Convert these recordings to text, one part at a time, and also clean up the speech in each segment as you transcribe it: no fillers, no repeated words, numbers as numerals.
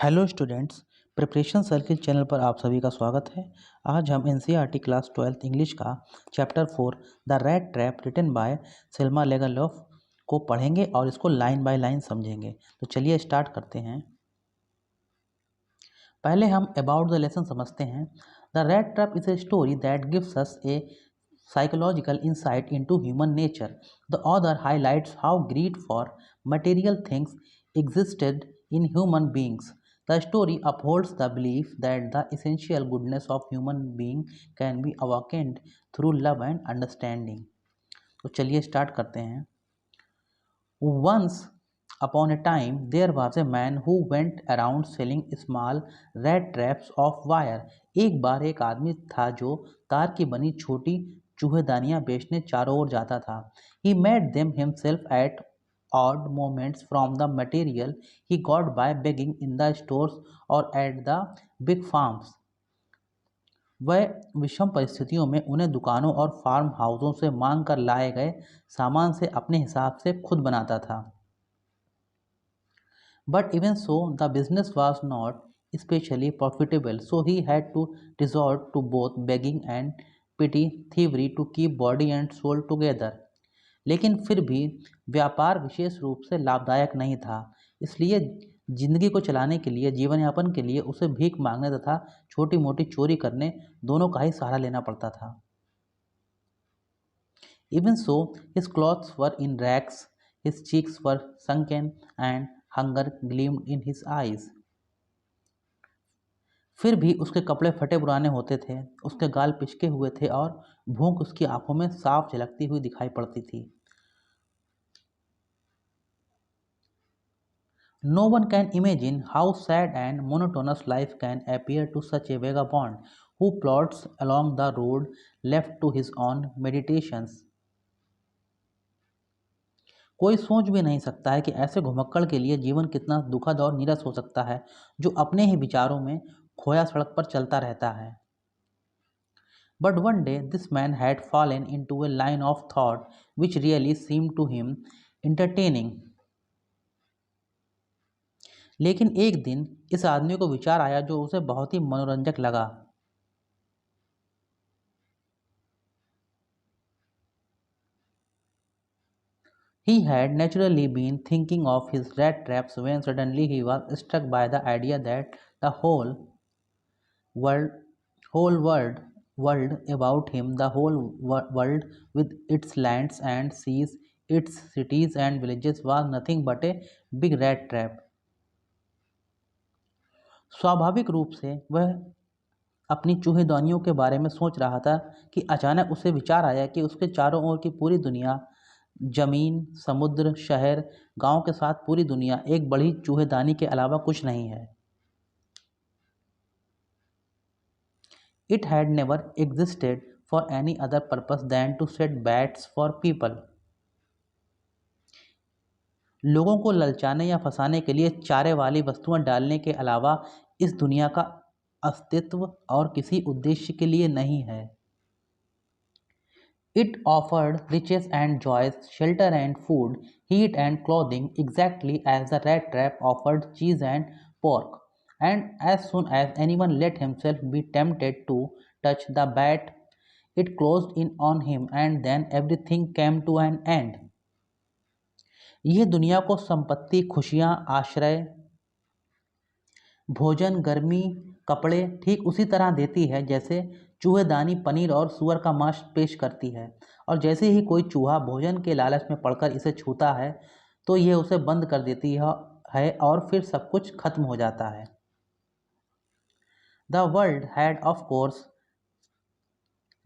Hello students, preparation circle channel पर आप सभी का स्वागत है। आज हम एनसीईआरटी क्लास 12th इंग्लिश का chapter 4 the rat trap written by Selma Lagerlof को पढ़ेंगे और इसको लाइन बाय लाइन समझेंगे। तो चलिए स्टार्ट करते हैं। पहले हम अबाउट द लेसन समझते हैं। The rat trap is a story that gives us A psychological insight into human nature. The author highlights how greed for material things existed in human beings. The story upholds the belief that the essential goodness of human being can be awakened through love and understanding. तो चलिए start करते हैं। Once upon a time, there was a man who went around selling small rat traps of wire. एक बार एक आदमी था जो तार की बनी छोटी चूहेदानियां बेचने चारों ओर जाता था। He made them himself at odd moments from the material he got by begging in the stores or at the big farms. वह विषम परिस्थितियों में उन्हें दुकानों और फार्म हाउसों से मांग कर लाए गए सामान से अपने हिसाब से खुद बनाता था। But even so, the business was not especially profitable, so he had to resort to both begging and petty thievery to keep body and soul together. लेकिन फिर भी व्यापार विशेष रूप से लाभदायक नहीं था, इसलिए जिंदगी को चलाने के लिए, जीवन यापन के लिए उसे भीख मांगने तथा छोटी मोटी चोरी करने दोनों का ही सहारा लेना पड़ता था। Even so, his clothes were in rags, his cheeks were sunken, and hunger gleamed in his eyes. फिर भी उसके कपड़े फटे पुराने होते थे, उसके गाल पिचके हुए थे और भूख उसकी आंखों में साफ झलकती हुई दिखाई पड़ती थी। No one can imagine how sad and monotonous life can appear to such a vagabond who plods along the road left to his own meditations. कोई सोच भी नहीं सकता है कि ऐसे घुमक्कड़ के लिए जीवन कितना दुखद और नीरस हो सकता है, जो अपने ही विचारों में खोया सड़क पर चलता रहता है। But one day this man had fallen into a line of thought which really seemed to him entertaining. लेकिन एक दिन इस आदमी को विचार आया जो उसे बहुत ही मनोरंजक लगा। He had naturally been thinking of his rat traps when suddenly he was struck by the idea that the world, whole world about him, the whole world with its lands and seas, its cities and villages was nothing but a big rat trap. स्वाभाविक रूप से वह अपनी चूहेदानियों के बारे में सोच रहा था कि अचानक उसे विचार आया कि उसके चारों ओर की पूरी दुनिया, जमीन, समुद्र, शहर, गांव के साथ पूरी दुनिया एक बड़ी चूहेदानी के अलावा कुछ नहीं है। It had never existed for any other purpose than to set bats for people. लोगों को ललचाने या फंसाने के लिए चारे वाली वस्तुएं डालने के अलावा इस दुनिया का अस्तित्व और किसी उद्देश्य के लिए नहीं है। It offered riches and joys, shelter and food, heat and clothing, exactly as the rat trap offered cheese and pork. And as soon as anyone let himself be tempted to touch the bat, it closed in on him, and then everything came to an end. यह दुनिया को संपत्ति, खुशियां, आश्रय, भोजन, गर्मी, कपड़े ठीक उसी तरह देती है जैसे चूहेदानी पनीर और सुअर का मांस पेश करती है, और जैसे ही कोई चूहा भोजन के लालच में पड़कर इसे छूता है तो यह उसे बंद कर देती है और फिर सब कुछ खत्म हो जाता है। The world had of course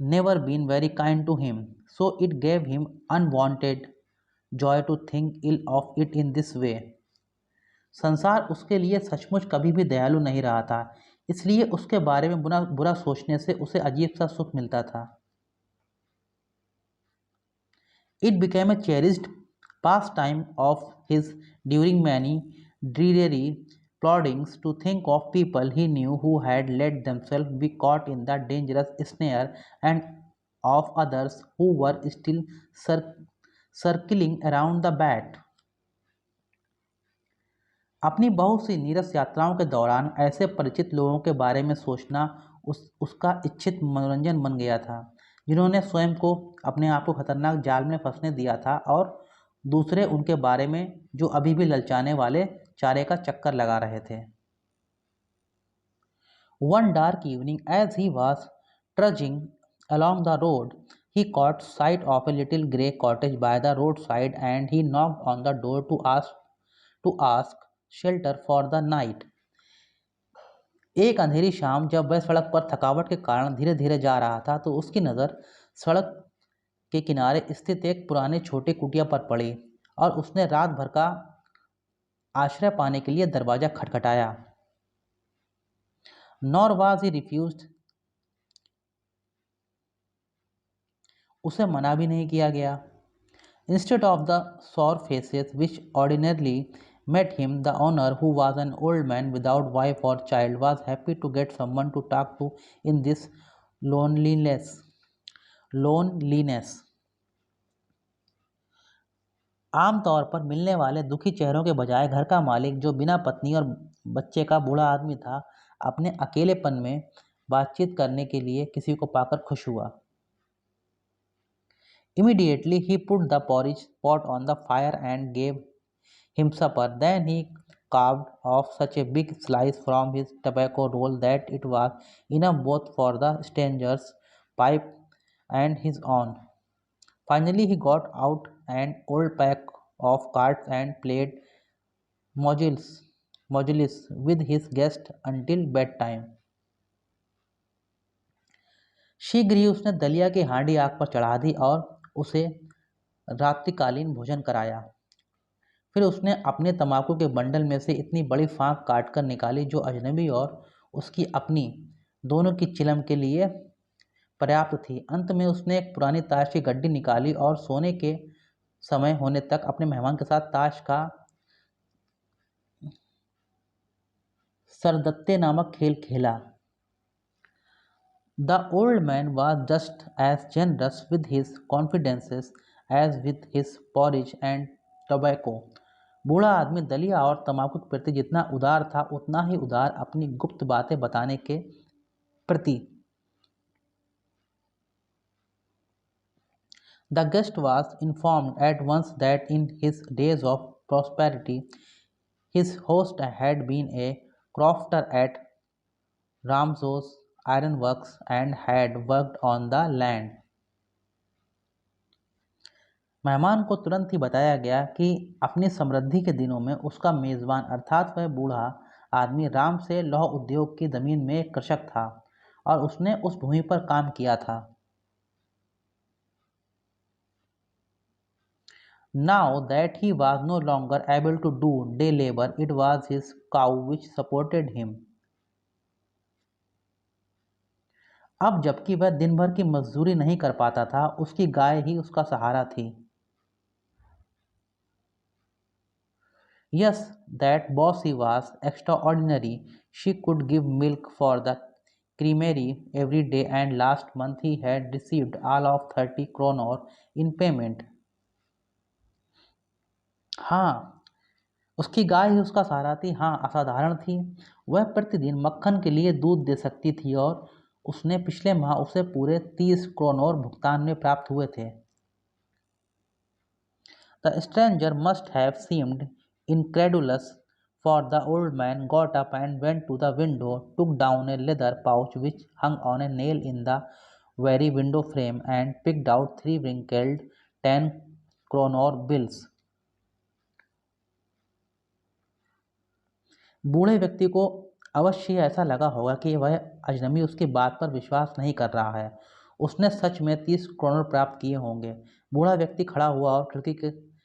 never been very kind to him, so it gave him unwanted joy to think ill of it in this way. संसार उसके लिए सचमुच कभी भी दयालु नहीं रहा था, इसलिए उसके बारे में बुरा सोचने से उसे अजीब सा सुख मिलता था। It became a cherished pastime of his during many dreary ploddings to think of people he knew who had let themselves be caught in the dangerous snare, and of others who were still circling around the bat. अपनी बहुत सी नीरस यात्राओं के दौरान ऐसे परिचित लोगों के बारे में सोचना उसका इच्छित मनोरंजन बन गया था, जिन्होंने स्वयं को अपने आप को खतरनाक जाल में फंसने दिया था, और दूसरे उनके बारे में जो अभी भी ललचाने वाले चारे का चक्कर लगा रहे थे। One dark evening, as he was trudging along the road, he caught sight of a little grey cottage by the roadside, and he knocked on the door to ask shelter for the night. एक अंधेरी शाम जब वह सड़क पर थकावट के कारण धीरे धीरे जा रहा था, तो उसकी नज़र सड़क के किनारे स्थित एक पुराने छोटे कुटिया पर पड़ी, और उसने रात भर का आश्रय पाने के लिए दरवाज़ा खटखटाया। नॉर वाज ही रिफ्यूज्ड, उसे मना भी नहीं किया गया। Instead of the sour faces which ordinarily met him, the owner, who was an old man without wife or child, was happy to get someone to talk to in this loneliness. loneliness. आमतौर पर मिलने वाले दुखी चेहरों के बजाय घर का मालिक, जो बिना पत्नी और बच्चे का बूढ़ा आदमी था, अपने अकेलेपन में बातचीत करने के लिए किसी को पाकर खुश हुआ। Immediately he put the porridge pot on the fire and gave him supper. Then he carved off such a big slice from his tobacco roll that it was enough both for the stranger's pipe and his own. Finally, he got out an old pack of cards and played modules, modules with his guest until bedtime. शीघ्र ही उसने दलिया की हांडी आग पर चढ़ा दी और उसे रात्रिकालीन भोजन कराया। फिर उसने अपने तंबाकू के बंडल में से इतनी बड़ी फांक काट कर निकाली जो अजनबी और उसकी अपनी दोनों की चिलम के लिए पर्याप्त थी। अंत में उसने एक पुरानी ताश की गड्डी निकाली और सोने के समय होने तक अपने मेहमान के साथ ताश का सरदत्ते नामक खेल खेला। The old man was just as generous with his confidences as with his porridge and tobacco. बूढ़ा आदमी दलिया और तंबाकू के प्रति जितना उदार था, उतना ही उदार अपनी गुप्त बातें बताने के प्रति। The guest was informed at once that in his days of prosperity, his host had been a crofter at Ramsow's ironworks and had worked on the land. मेहमान को तुरंत ही बताया गया कि अपनी समृद्धि के दिनों में उसका मेज़बान अर्थात वह बूढ़ा आदमी राम से लौह उद्योग की ज़मीन में एक कृषक था और उसने उस भूमि पर काम किया था। Now that he was no longer able to do day labor, it was his cow which supported him. अब जबकि वह दिन भर की मजदूरी नहीं कर पाता था, उसकी गाय ही उसका सहारा थी। Yes, that bossy was extraordinary. She could give milk for the creamery every day, and last month he had received all of 30 kronor in payment. हाँ, उसकी गाय ही उसका सहारा थी। हाँ, असाधारण थी। वह प्रतिदिन मक्खन के लिए दूध दे सकती थी और उसने पिछले माह उसे पूरे 30 क्रोनोर भुगतान में प्राप्त हुए थे। The stranger must have seemed incredulous, for the old man got up and went to the window, took down a leather pouch which hung on a nail in the very window frame, and picked out 3 wrinkled 10 kronor bills. बूढ़े व्यक्ति को अवश्य ऐसा लगा होगा कि वह अजनबी उसकी बात पर विश्वास नहीं कर रहा है। उसने सच में 30 करोड़ प्राप्त किए होंगे। बूढ़ा व्यक्ति खड़ा हुआ और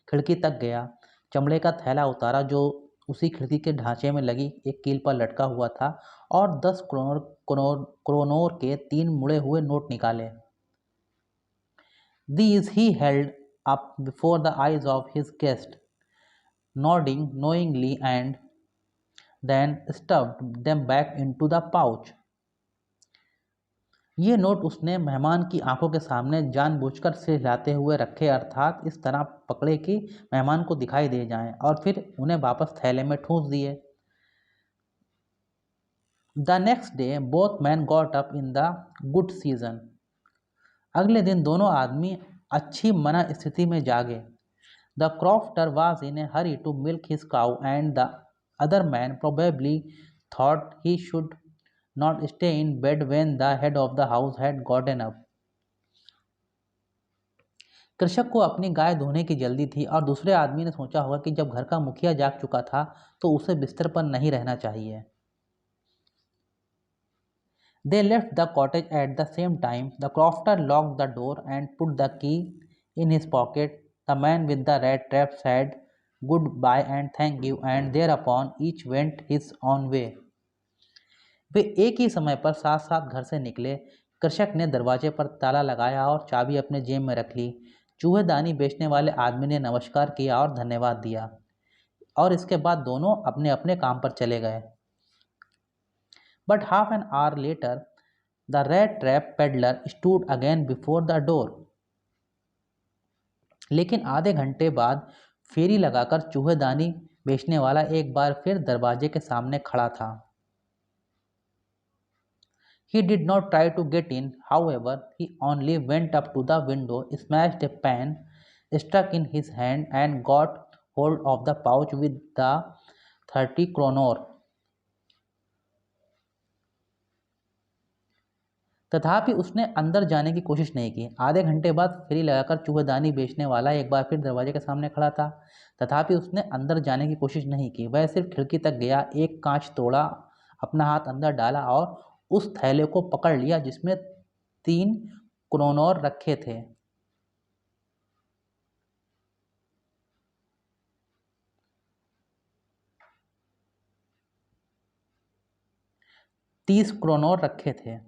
खिड़की तक गया, चमड़े का थैला उतारा जो उसी खिड़की के ढांचे में लगी एक कील पर लटका हुआ था, और 10 क्रोनोर के 3 मुड़े हुए नोट निकाले। These he held up before the eyes of his guest, nodding knowingly, and then stuffed them back into the pouch. ये नोट उसने मेहमान की आंखों के सामने जानबूझकर सिर हिलाते हुए रखे, अर्थात इस तरह पकड़े कि मेहमान को दिखाई दे जाएं, और फिर उन्हें वापस थैले में ठूंस दिए। The next day both man got up in the good season. अगले दिन दोनों आदमी अच्छी मना स्थिति में जागे। The crofter was in a hurry to milk his cow, and the other man probably thought he should not stay in bed when the head of the house had gotten up. कृषक को अपनी गाय धोने की जल्दी थी, और दूसरे आदमी ने सोचा होगा कि जब घर का मुखिया जाग चुका था तो उसे बिस्तर पर नहीं रहना चाहिए। They left the cottage at the same time. The crofter locked the door and put the key in his pocket. The man with the rat trap said goodbye and thank you, and thereupon each went his own way. वे एक ही समय पर साथ साथ घर से निकले। कृषक ने दरवाजे पर ताला लगाया और चाबी अपने जेब में रख ली। चूहेदानी बेचने वाले आदमी ने नमस्कार किया और धन्यवाद दिया, और इसके बाद दोनों अपने अपने काम पर चले गए। But half an hour later, the rat trap peddler stood again before the door. लेकिन आधे घंटे बाद फेरी लगाकर चूहेदानी बेचने वाला एक बार फिर दरवाजे के सामने खड़ा था। He did not try to get in, however, he only went up to the window, smashed a pan, stuck in his hand, and got hold of the pouch with the 30 kroner. तथापि उसने अंदर जाने की कोशिश नहीं की। आधे घंटे बाद फेरी लगाकर चूहेदानी बेचने वाला एक बार फिर दरवाजे के सामने खड़ा था। तथापि उसने अंदर जाने की कोशिश नहीं की। वह सिर्फ खिड़की तक गया, एक कांच तोड़ा, अपना हाथ अंदर डाला और उस थैले को पकड़ लिया जिसमें 3 क्रोनर रखे थे। 30 क्रोनर रखे थे।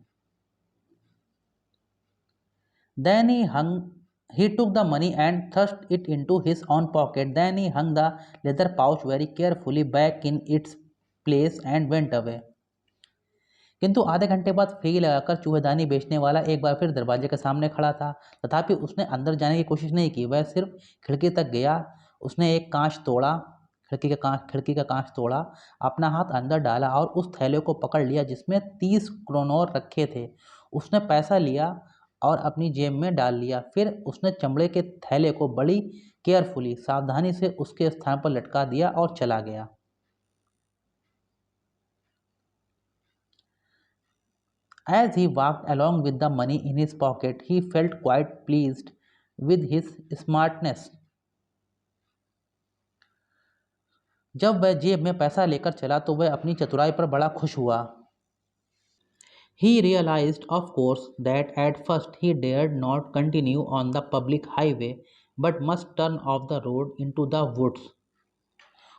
Then he took the money and thrust it into his own pocket. Then he hung the leather pouch very carefully back in its place and went away. किंतु आधे घंटे बाद फेरी लगाकर चूहेदानी बेचने वाला एक बार फिर दरवाजे के सामने खड़ा था। तथापि उसने अंदर जाने की कोशिश नहीं की। वह सिर्फ खिड़की तक गया, उसने एक कांच तोड़ा, खिड़की का कांच तोड़ा, अपना हाथ अंदर डाला और उस थैले को पकड़ लिया जिसमें 30 क्रोनर रखे थे। उसने पैसा लिया और अपनी जेब में डाल लिया। फिर उसने चमड़े के थैले को बड़ी केयरफुली, सावधानी से उसके स्थान पर लटका दिया और चला गया। As he walked along with the money in his pocket, he felt quite pleased with his smartness. जब वह जेब में पैसा लेकर चला तो वह अपनी चतुराई पर बड़ा खुश हुआ। He realized, of course, that at first he dared not continue on the public highway, but must turn off the road into the woods.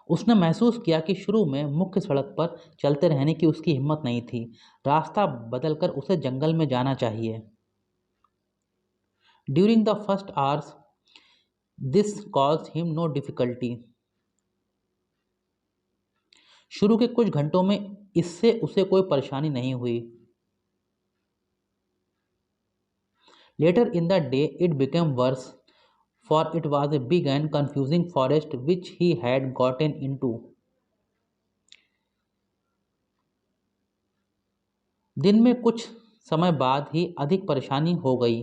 उसने महसूस किया कि शुरू में मुख्य सड़क पर चलते रहने की उसकी हिम्मत नहीं थी। रास्ता बदलकर उसे जंगल में जाना चाहिए। During the first hours, this caused him no difficulty. शुरू के कुछ घंटों में इससे उसे कोई परेशानी नहीं हुई। Later in the day it became worse, for it was a big and confusing forest which he had gotten into. दिन में कुछ समय बाद ही अधिक परेशानी हो गई,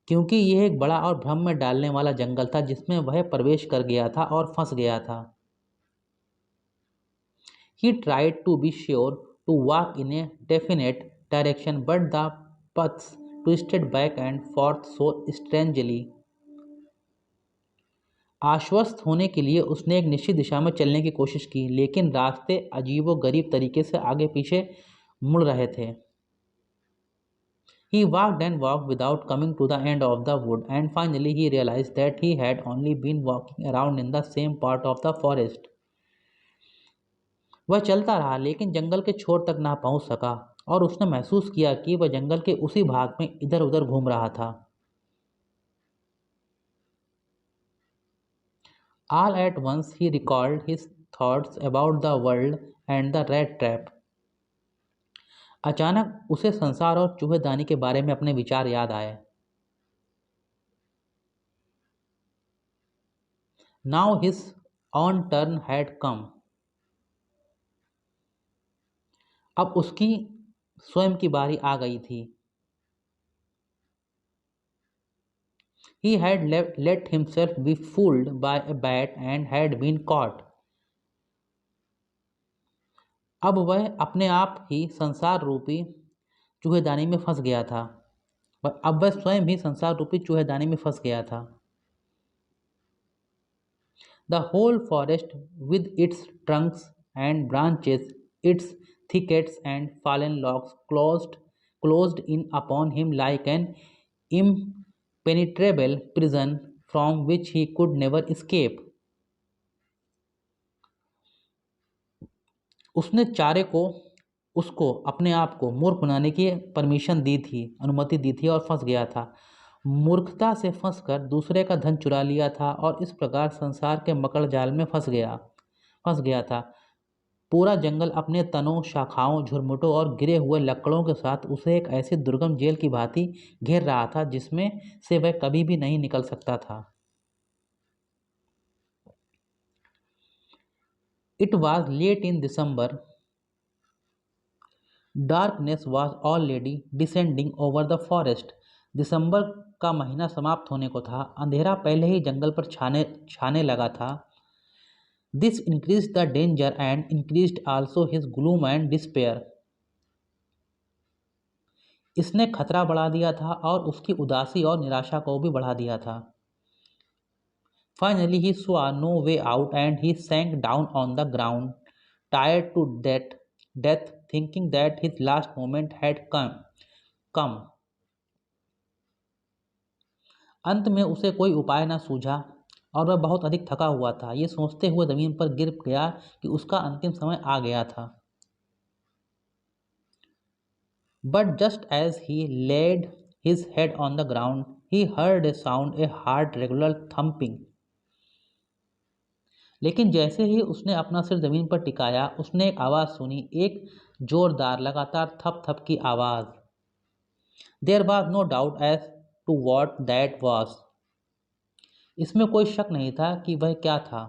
क्योंकि यह एक बड़ा और भ्रम में डालने वाला जंगल था जिसमें वह प्रवेश कर गया था और फंस गया था। He tried to be sure to walk in a definite direction, but the paths twisted back and forth so strangely. आश्वस्त होने के लिए उसने एक निश्चित दिशा में चलने की कोशिश की, लेकिन रास्ते अजीबोगरीब तरीके से आगे पीछे मुड़ रहे थे। He walked and walked without coming to the end of the wood, and finally he realized that he had only been walking around in the same part of the forest. वह चलता रहा, लेकिन जंगल के छोर तक ना पहुंच सका, और उसने महसूस किया कि वह जंगल के उसी भाग में इधर उधर घूम रहा था। All at once he recalled his thoughts about the world and the rat trap. अचानक उसे संसार और चूहेदानी के बारे में अपने विचार याद आए। Now his on turn had come. अब उसकी स्वयं की बारी आ गई थी। He had let himself be fooled by a bat and had been caught. अब वह अपने आप ही संसार रूपी चूहेदानी में फंस गया था। अब वह स्वयं ही संसार रूपी चूहेदानी में फंस गया था। The whole forest, with its trunks and branches, its thickets and fallen logs, closed in upon him like an impenetrable prison from which he could never escape. उसने चारे को उसको अपने आप को मूर्ख बनाने की परमिशन दी थी, अनुमति दी थी और फंस गया था। मूर्खता से फंसकर दूसरे का धन चुरा लिया था और इस प्रकार संसार के मकड़ जाल में फंस गया था। पूरा जंगल अपने तनों, शाखाओं, झुरमुटों और गिरे हुए लकड़ों के साथ उसे एक ऐसी दुर्गम जेल की भांति घेर रहा था जिसमें से वह कभी भी नहीं निकल सकता था। It was late in December. Darkness was already descending over the forest. दिसंबर का महीना समाप्त होने को था। अंधेरा पहले ही जंगल पर छाने लगा था। This increased the danger and increased also his gloom and despair. इसने खतरा बढ़ा दिया था और उसकी उदासी और निराशा को भी बढ़ा दिया था। Finally he saw no way out and he sank down on the ground, tired to death, thinking that his last moment had come. अंत में उसे कोई उपाय न सूझा और वह बहुत अधिक थका हुआ था। ये सोचते हुए जमीन पर गिर गया कि उसका अंतिम समय आ गया था। But just as he laid his head on the ground, he heard a sound, a hard, regular thumping. लेकिन जैसे ही उसने अपना सिर जमीन पर टिकाया, उसने एक आवाज सुनी, एक जोरदार लगातार थप थप की आवाज। There was no doubt as to what that was. इसमें कोई शक नहीं था कि वह क्या था।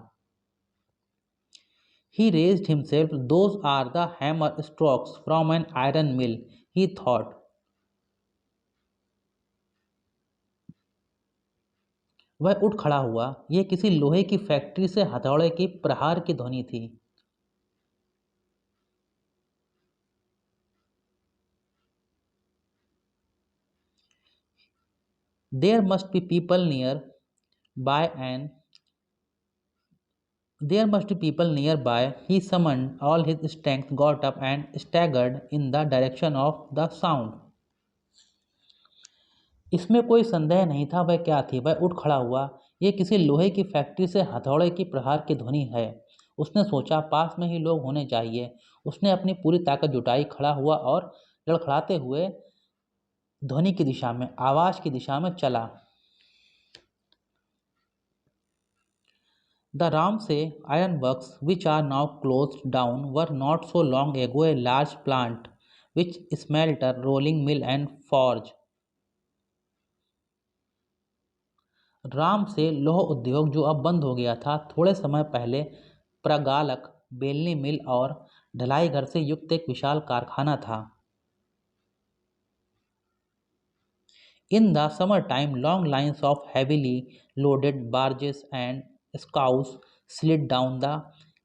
He raised himself. Those are the hammer strokes from an iron mill, he thought. वह उठ खड़ा हुआ। यह किसी लोहे की फैक्ट्री से हथौड़े की प्रहार की ध्वनि थी। There must be people nearby. He summoned all his strength, got up, and staggered in the direction of the sound. इसमें कोई संदेह नहीं था वह क्या थी। वह उठ खड़ा हुआ। यह किसी लोहे की फैक्ट्री से हथौड़े की प्रहार की ध्वनि है। उसने सोचा पास में ही लोग होने चाहिए। उसने अपनी पूरी ताकत जुटाई, खड़ा हुआ और लड़खड़ाते हुए ध्वनि की दिशा में, आवाज की दिशा में चला। The Ramsay ironworks, which are now closed down, were not so long ago a large plant which smelter, rolling mill and forge. Ram से लौह उद्योग जो अब बंद हो गया था, थोड़े समय पहले प्रगालक, बेलनी मिल और ढलाई घर से युक्त एक विशाल कारखाना था। In the summertime, long lines of heavily loaded barges and scows slid down the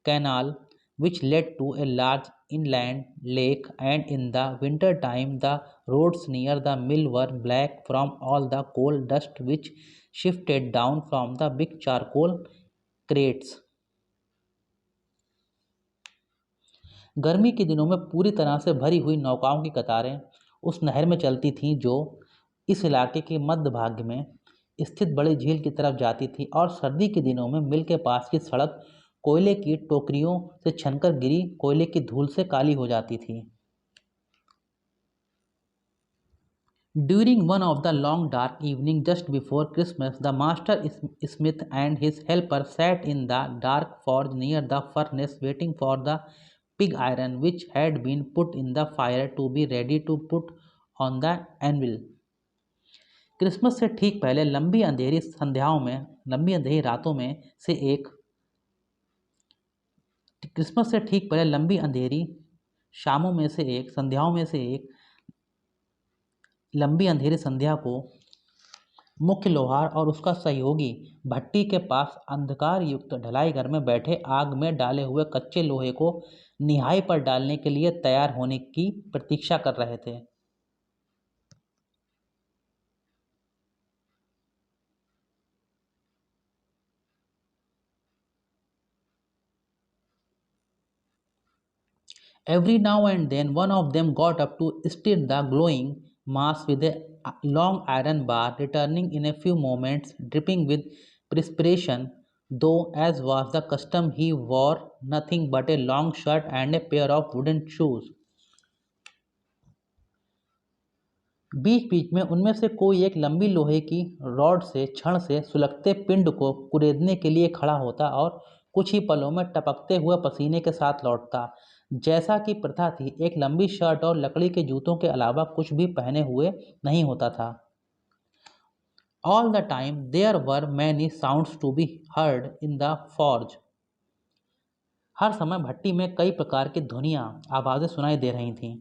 canal which led to a large inland lake, and in the winter time the roads near the mill were black from all the coal dust which shifted down from the big charcoal crates. गर्मी के दिनों में पूरी तरह से भरी हुई नौकाओं की कतारें उस नहर में चलती थीं जो इस इलाके के मध्य भाग में स्थित बड़ी झील की तरफ जाती थी, और सर्दी के दिनों में मिल के पास की सड़क कोयले की टोकरियों से छनकर गिरी कोयले की धूल से काली हो जाती थी। During one of the long dark evenings just before Christmas, the master smith and his helper sat in the dark forge near the furnace waiting for the pig iron which had been put in the fire to be ready to put on the anvil. Christmas से ठीक पहले लंबी अंधेरी रातों में से एक Christmas से ठीक पहले लंबी अंधेरी शामों में से एक संध्याओं में से एक लंबी अंधेरी संध्या को मुख्य लोहार और उसका सहयोगी भट्टी के पास अंधकार युक्त ढलाई घर में बैठे आग में डाले हुए कच्चे लोहे को निहाई पर डालने के लिए तैयार होने की प्रतीक्षा कर रहे थे। Every now and then one of them got up to stir the glowing mass with a long iron bar, returning in a few moments, dripping with perspiration, though, as was the custom, he wore nothing but a long shirt and a pair of wooden shoes. बीच बीच में उनमें से कोई एक लंबी लोहे की rod से क्षण से सुलगते पिंड को कुरेदने के लिए खड़ा होता और कुछ ही पलों में टपकते हुए पसीने के साथ लौटता। जैसा कि प्रथा थी, एक लंबी शर्ट और लकड़ी के जूतों के अलावा कुछ भी पहने हुए नहीं होता था। All the time there were many sounds to be heard in the forge. हर समय भट्टी में कई प्रकार की ध्वनियाँ आवाज़ें सुनाई दे रही थीं।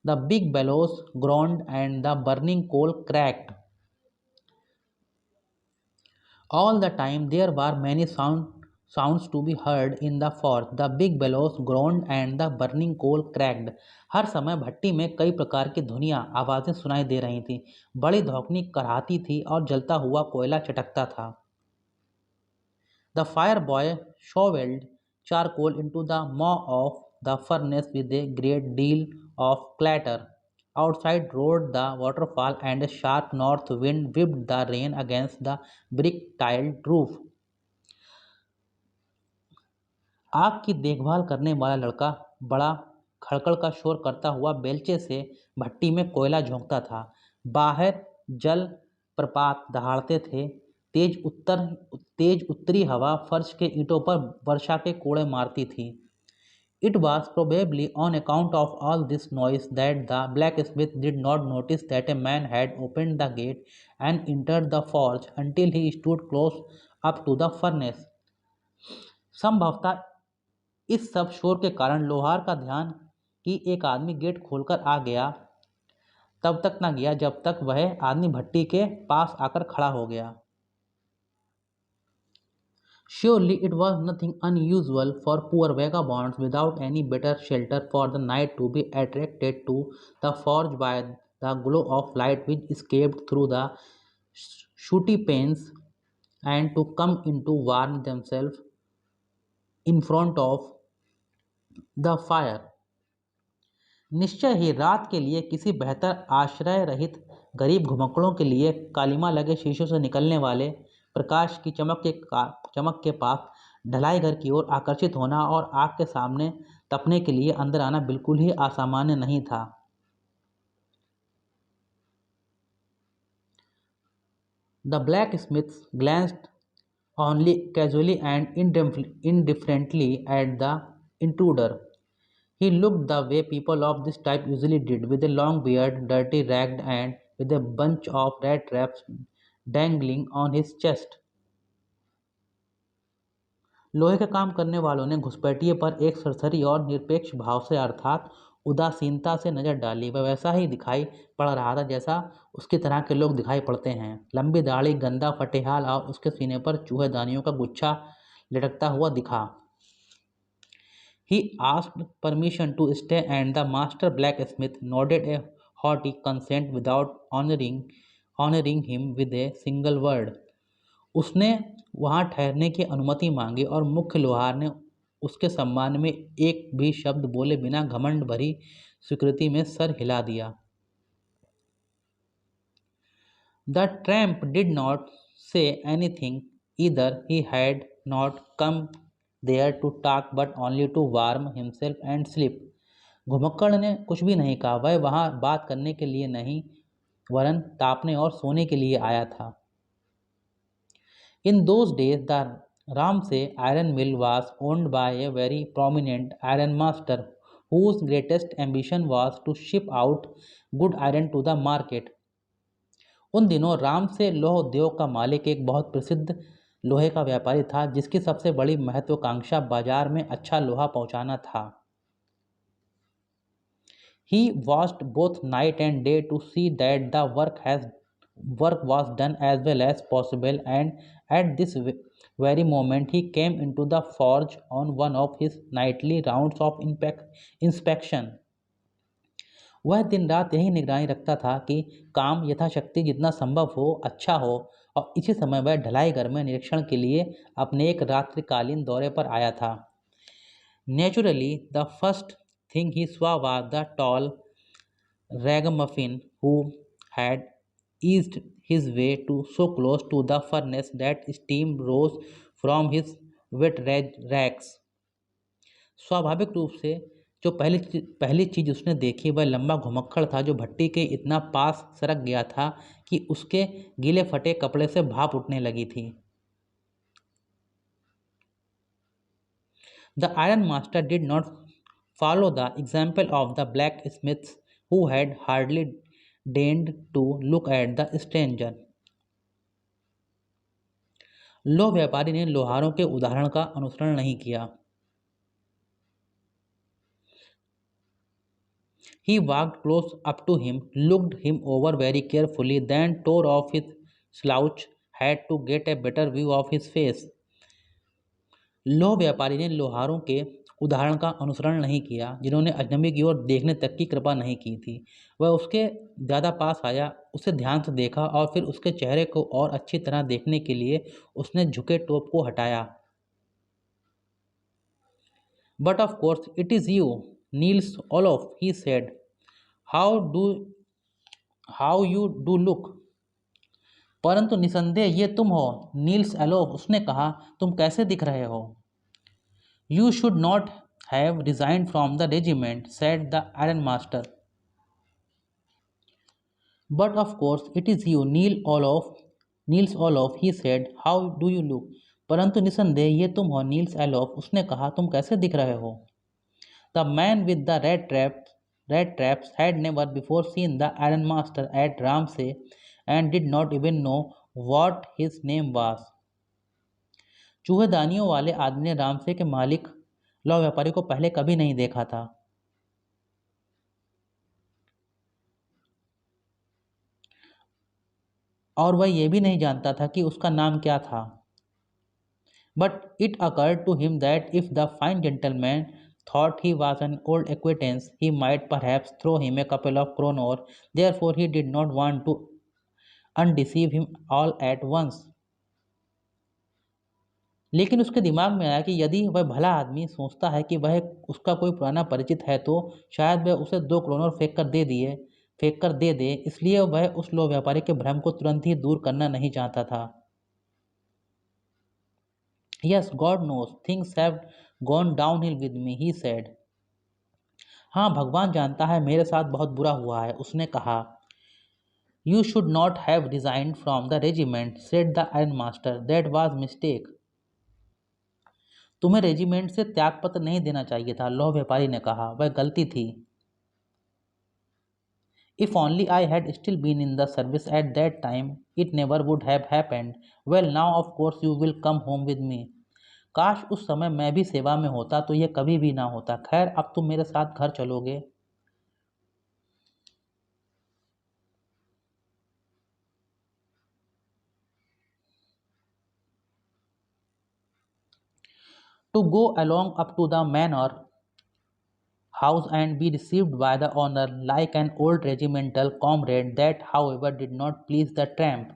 The big bellows groaned and the burning coal cracked. All the time there were many sounds to be heard in the forge. The big bellows groaned and the burning coal cracked. हर समय भट्टी में कई प्रकार की ध्वनियाँ आवाज़ें सुनाई दे रही थीं। बड़ी धौकनी कराहती थी और जलता हुआ कोयला चटकता था। The fire boy shoveled charcoal into the maw of the furnace with a great deal of clatter. Outside roared the waterfall, and a sharp north wind whipped the rain against the brick-tiled roof. आग की देखभाल करने वाला लड़का बड़ा खड़खड़ का शोर करता हुआ बेलचे से भट्टी में कोयला झोंकता था। बाहर जल प्रपात दहाड़ते थे। तेज उत्तरी हवा फर्श के ईंटों पर वर्षा के कोड़े मारती थी। It was probably on account of all this noise that the blacksmith did not notice that a man had opened the gate and entered the forge until he stood close up to the furnace. संभवतः इस सब शोर के कारण लोहार का ध्यान कि एक आदमी गेट खोलकर आ गया तब तक न गया जब तक वह आदमी भट्टी के पास आकर खड़ा हो गया। Surely it was nothing unusual for poor vagabonds without any better shelter for the night to be attracted to the forge by the glow of light which escaped through the sooty panes and to come in to warm themselves in front of the fire. निश्चय ही रात के लिए किसी बेहतर आश्रय रहित गरीब घुमक्कड़ों के लिए कालीमा लगे शीशों से निकलने वाले प्रकाश की चमक के पास ढलाई घर की ओर आकर्षित होना और आग के सामने तपने के लिए अंदर आना बिल्कुल ही असामान्य नहीं था। The blacksmith glanced only casually and indifferently at the intruder. He looked the way people of this type usually did, with a long beard, dirty, ragged, and with a bunch of rat traps dangling on his chest. लोहे का काम करने वालों ने घुसपैठिए पर एक सरसरी और निरपेक्ष भाव से अर्थात उदासीनता से नजर डाली। वह वैसा ही दिखाई पड़ रहा था जैसा उसकी तरह के लोग दिखाई पड़ते हैं। लंबी दाढ़ी, गंदा फटेहाल और उसके सीने पर चूहेदानियों का गुच्छा लटकता हुआ दिखा। He asked permission to stay and the master blacksmith nodded a hearty consent without honoring him with a single word. उसने वहाँ ठहरने की अनुमति मांगी और मुख्य लोहार ने उसके सम्मान में एक भी शब्द बोले बिना घमंड भरी स्वीकृति में सर हिला दिया। The tramp did not say anything either. He had not come there to talk but only to warm himself and sleep. घुमक्कड़ ने कुछ भी नहीं कहा। वह वहाँ बात करने के लिए नहीं वरन तापने और सोने के लिए आया था। In those days, the Ramsay iron mill was owned by a very prominent iron master whose greatest ambition was to ship out good iron to the market. उन दिनों राम से लौह उद्योग का मालिक एक बहुत प्रसिद्ध लोहे का व्यापारी था जिसकी सबसे बड़ी महत्वाकांक्षा बाजार में अच्छा लोहा पहुंचाना था। He watched both night and day to see that the work was done as well as possible, and at this very moment he came into the forge on one of his nightly rounds of inspection. वह दिन रात यही निगरानी रखता था कि काम यथाशक्ति जितना संभव हो अच्छा हो, और इसी समय वह ढलाई घर में निरीक्षण के लिए अपने एक रात्रिकालीन दौरे पर आया था। Naturally, the first thing he saw was the tall ragamuffin who had eased his way to so close to the furnace that steam rose from his wet rags. स्वाभाविक रूप से जो पहली चीज उसने देखी वह लंबा घुमक्कड़ था जो भट्टी के इतना पास सरक गया था कि उसके गीले फटे कपड़े से भाप उठने लगी थी। The iron master did not follow the example of the blacksmiths who had hardly deigned to look at the stranger. लोह व्यापारी ने लोहारों के उदाहरण का अनुसरण नहीं किया। He walked close up to him, looked him over very carefully, then tore off his slouch hat to get a better view of his face. लोह व्यापारी ने लोहारों के उदाहरण का अनुसरण नहीं किया जिन्होंने अजनबी की ओर देखने तक की कृपा नहीं की थी। वह उसके ज़्यादा पास आया, उसे ध्यान से देखा और फिर उसके चेहरे को और अच्छी तरह देखने के लिए उसने झुके टोप को हटाया। But of course it is you, Niels Olof, he said. How do how you do look? परंतु निसंदेह ये तुम हो, नील्स एलोफ, उसने कहा, तुम कैसे दिख रहे हो? You should not have resigned from the regiment, said the ironmaster. But of course it is you, Niels Olof, he said. How do you look? परंतु निसंदेह ये तुम हो, नील्स एलोफ, उसने कहा, तुम कैसे दिख रहे हो? The man with the red traps had never before seen the ironmaster at Ramsay and did not even know what his name was. चूहेदानियों वाले आदमी ने रामसे के मालिक लौह व्यापारी को पहले कभी नहीं देखा था, और वह यह भी नहीं जानता था कि उसका नाम क्या था। But it occurred to him that if the fine gentleman thought he was an old acquaintance, he might perhaps throw him a couple of kroner. Therefore, he did not want to undeceive him all at once. लेकिन उसके दिमाग में आया कि यदि वह भला आदमी सोचता है कि वह उसका कोई पुराना परिचित है तो शायद वह उसे 2 kroner फेंक कर दे दे, इसलिए वह उस लोह व्यापारी के भ्रम को तुरंत ही दूर करना नहीं चाहता था। Yes, God knows, things have gone downhill with me, he said. हाँ, भगवान जानता है मेरे साथ बहुत बुरा हुआ है, उसने कहा। You should not have resigned from the regiment, said the ironmaster. That was mistake. तुम्हें रेजिमेंट से त्यागपत्र नहीं देना चाहिए था, लौह व्यापारी ने कहा, वह गलती थी। If only I had still been in the service at that time, it never would have happened. Well, now of course you will come home with me. काश उस समय मैं भी सेवा में होता तो यह कभी भी ना होता। खैर, अब तुम मेरे साथ घर चलोगे। To go along up to the manor house and be received by the owner like an old regimental comrade, that however did not please the tramp.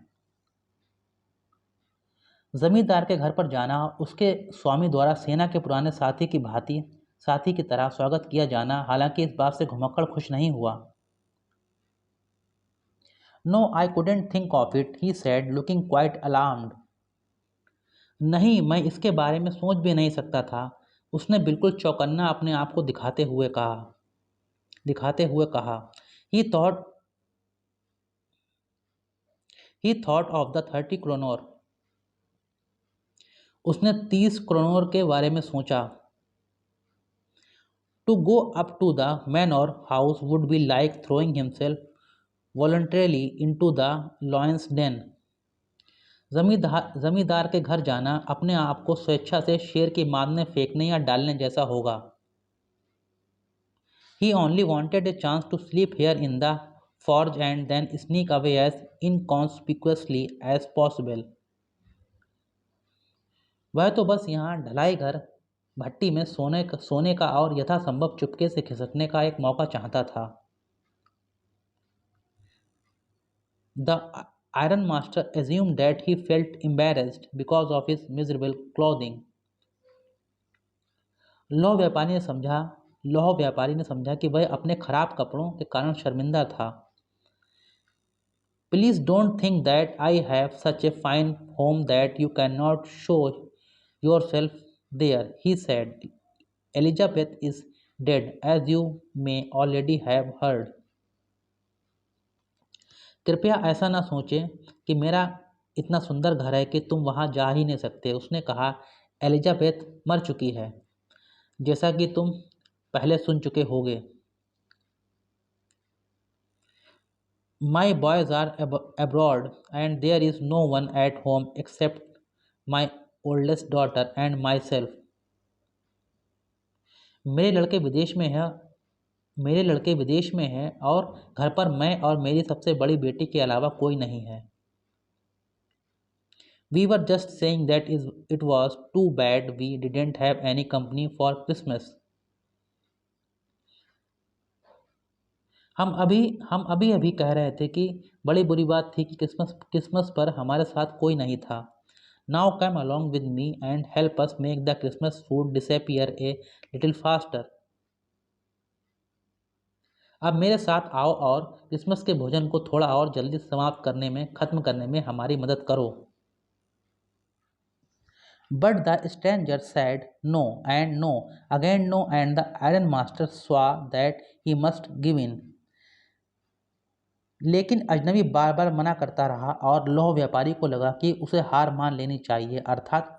जमींदार के घर पर जाना, उसके स्वामी द्वारा सेना के पुराने साथी की तरह स्वागत किया जाना, हालांकि इस बात से घुमक्कड़ खुश नहीं हुआ। No, I couldn't think of it, he said, looking quite alarmed. नहीं, मैं इसके बारे में सोच भी नहीं सकता था, उसने बिल्कुल चौकन्ना अपने आप को दिखाते हुए कहा। He thought of the 30 kroner. उसने 30 करोड़ के बारे में सोचा। To go up to the manor house would be like throwing himself voluntarily into the lion's den. जमींदार के घर जाना अपने आप को स्वेच्छा से शेर की मांद में फेंकने या डालने जैसा होगा। He only wanted a chance to sleep here in the forge and then sneak away as inconspicuously as possible. वह तो बस यहाँ ढलाई घर भट्टी में सोने का और यथासंभव चुपके से खिसकने का एक मौका चाहता था। The iron master assumed that he felt embarrassed because of his miserable clothing. लौह व्यापारी ने समझा कि वह अपने खराब कपड़ों के कारण शर्मिंदा था। Please don't think that I have such a fine home that you cannot show yourself there, he said. Elizabeth is dead, as you may already have heard. कृपया ऐसा ना सोचें कि मेरा इतना सुंदर घर है कि तुम वहां जा ही नहीं सकते, उसने कहा। एलिजाबेथ मर चुकी है, जैसा कि तुम पहले सुन चुके होगे। My boys are abroad and there is no one at home except my oldest daughter and myself. मेरे लड़के विदेश में है मेरे लड़के विदेश में हैं और घर पर मैं और मेरी सबसे बड़ी बेटी के अलावा कोई नहीं है। We were just saying that it was too bad we didn't have any company for Christmas. हम अभी अभी कह रहे थे कि बड़ी बुरी बात थी कि क्रिसमस पर हमारे साथ कोई नहीं था। Now come along with me and help us make the Christmas food disappear a little faster. अब मेरे साथ आओ और क्रिसमस के भोजन को थोड़ा और जल्दी खत्म करने में हमारी मदद करो। But the stranger said no and no, again no, and the iron master saw that he must give in. लेकिन अजनबी बार बार मना करता रहा और लौह व्यापारी को लगा कि उसे हार मान लेनी चाहिए, अर्थात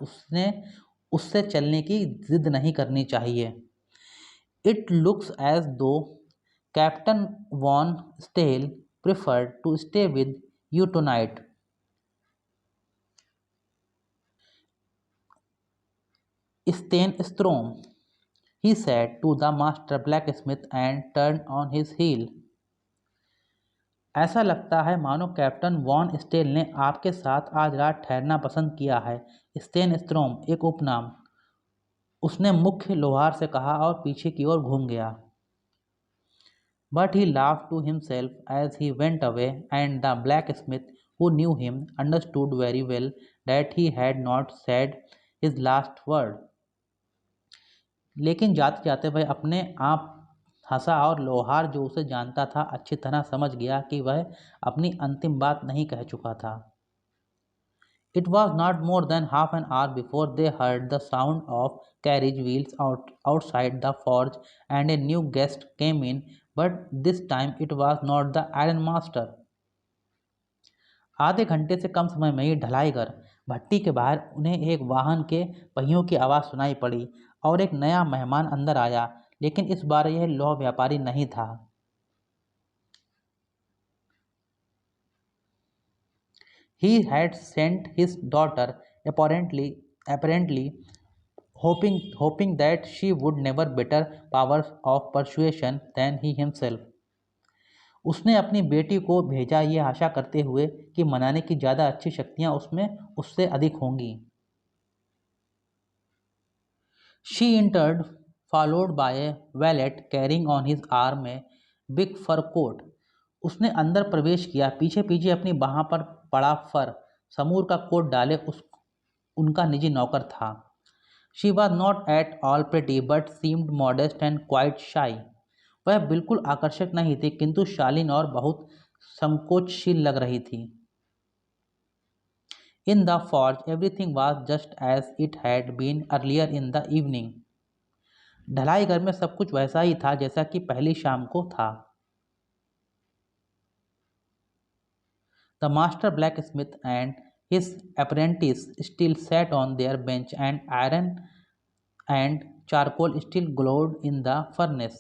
उससे चलने की जिद नहीं करनी चाहिए। It looks as though Captain Von Stahl preferred to stay with you tonight. Strom, he said to the master blacksmith and turned on his heel. ऐसा लगता है मानो कैप्टन वॉन स्टेल ने आपके साथ आज रात ठहरना पसंद किया है। स्टेन स्ट्रोम एक उपनाम, उसने मुख्य लोहार से कहा और पीछे की ओर घूम गया। But he laughed to himself as he went away, and the blacksmith, who knew him, understood very well that he had not said his last word. लेकिन जाते जाते वह अपने आप हंसा और लोहार जो उसे जानता था अच्छी तरह समझ गया कि वह अपनी अंतिम बात नहीं कह चुका था। It was not more than half an hour before they heard the sound of carriage wheels outside the forge, and a new guest came in, but this time it was not the iron master. आधे घंटे से कम समय में ही ढलाई घर भट्टी के बाहर उन्हें एक वाहन के पहियों की आवाज़ सुनाई पड़ी और एक नया मेहमान अंदर आया, लेकिन इस बार यह लौह व्यापारी नहीं था। He had sent his daughter apparently hoping that she would never better powers of persuasion than he himself. उसने अपनी बेटी को भेजा ये आशा करते हुए कि मनाने की ज़्यादा अच्छी शक्तियां उससे अधिक होंगी। She entered, followed by a valet carrying on his arm a big fur coat. उसने अंदर प्रवेश किया, पीछे पीछे अपनी बाह पर पड़ा फर समूर का कोट डाले उनका निजी नौकर था। She was not at all pretty but seemed modest and quite shy. वह बिल्कुल आकर्षक नहीं थी किंतु शालीन और बहुत संकोचशील लग रही थी। In the forge everything was just as it had been earlier in the evening. ढलाई घर में सब कुछ वैसा ही था जैसा कि पहली शाम को था। The master blacksmith and His apprentice still sat on their bench, and iron and charcoal still glowed in the furnace.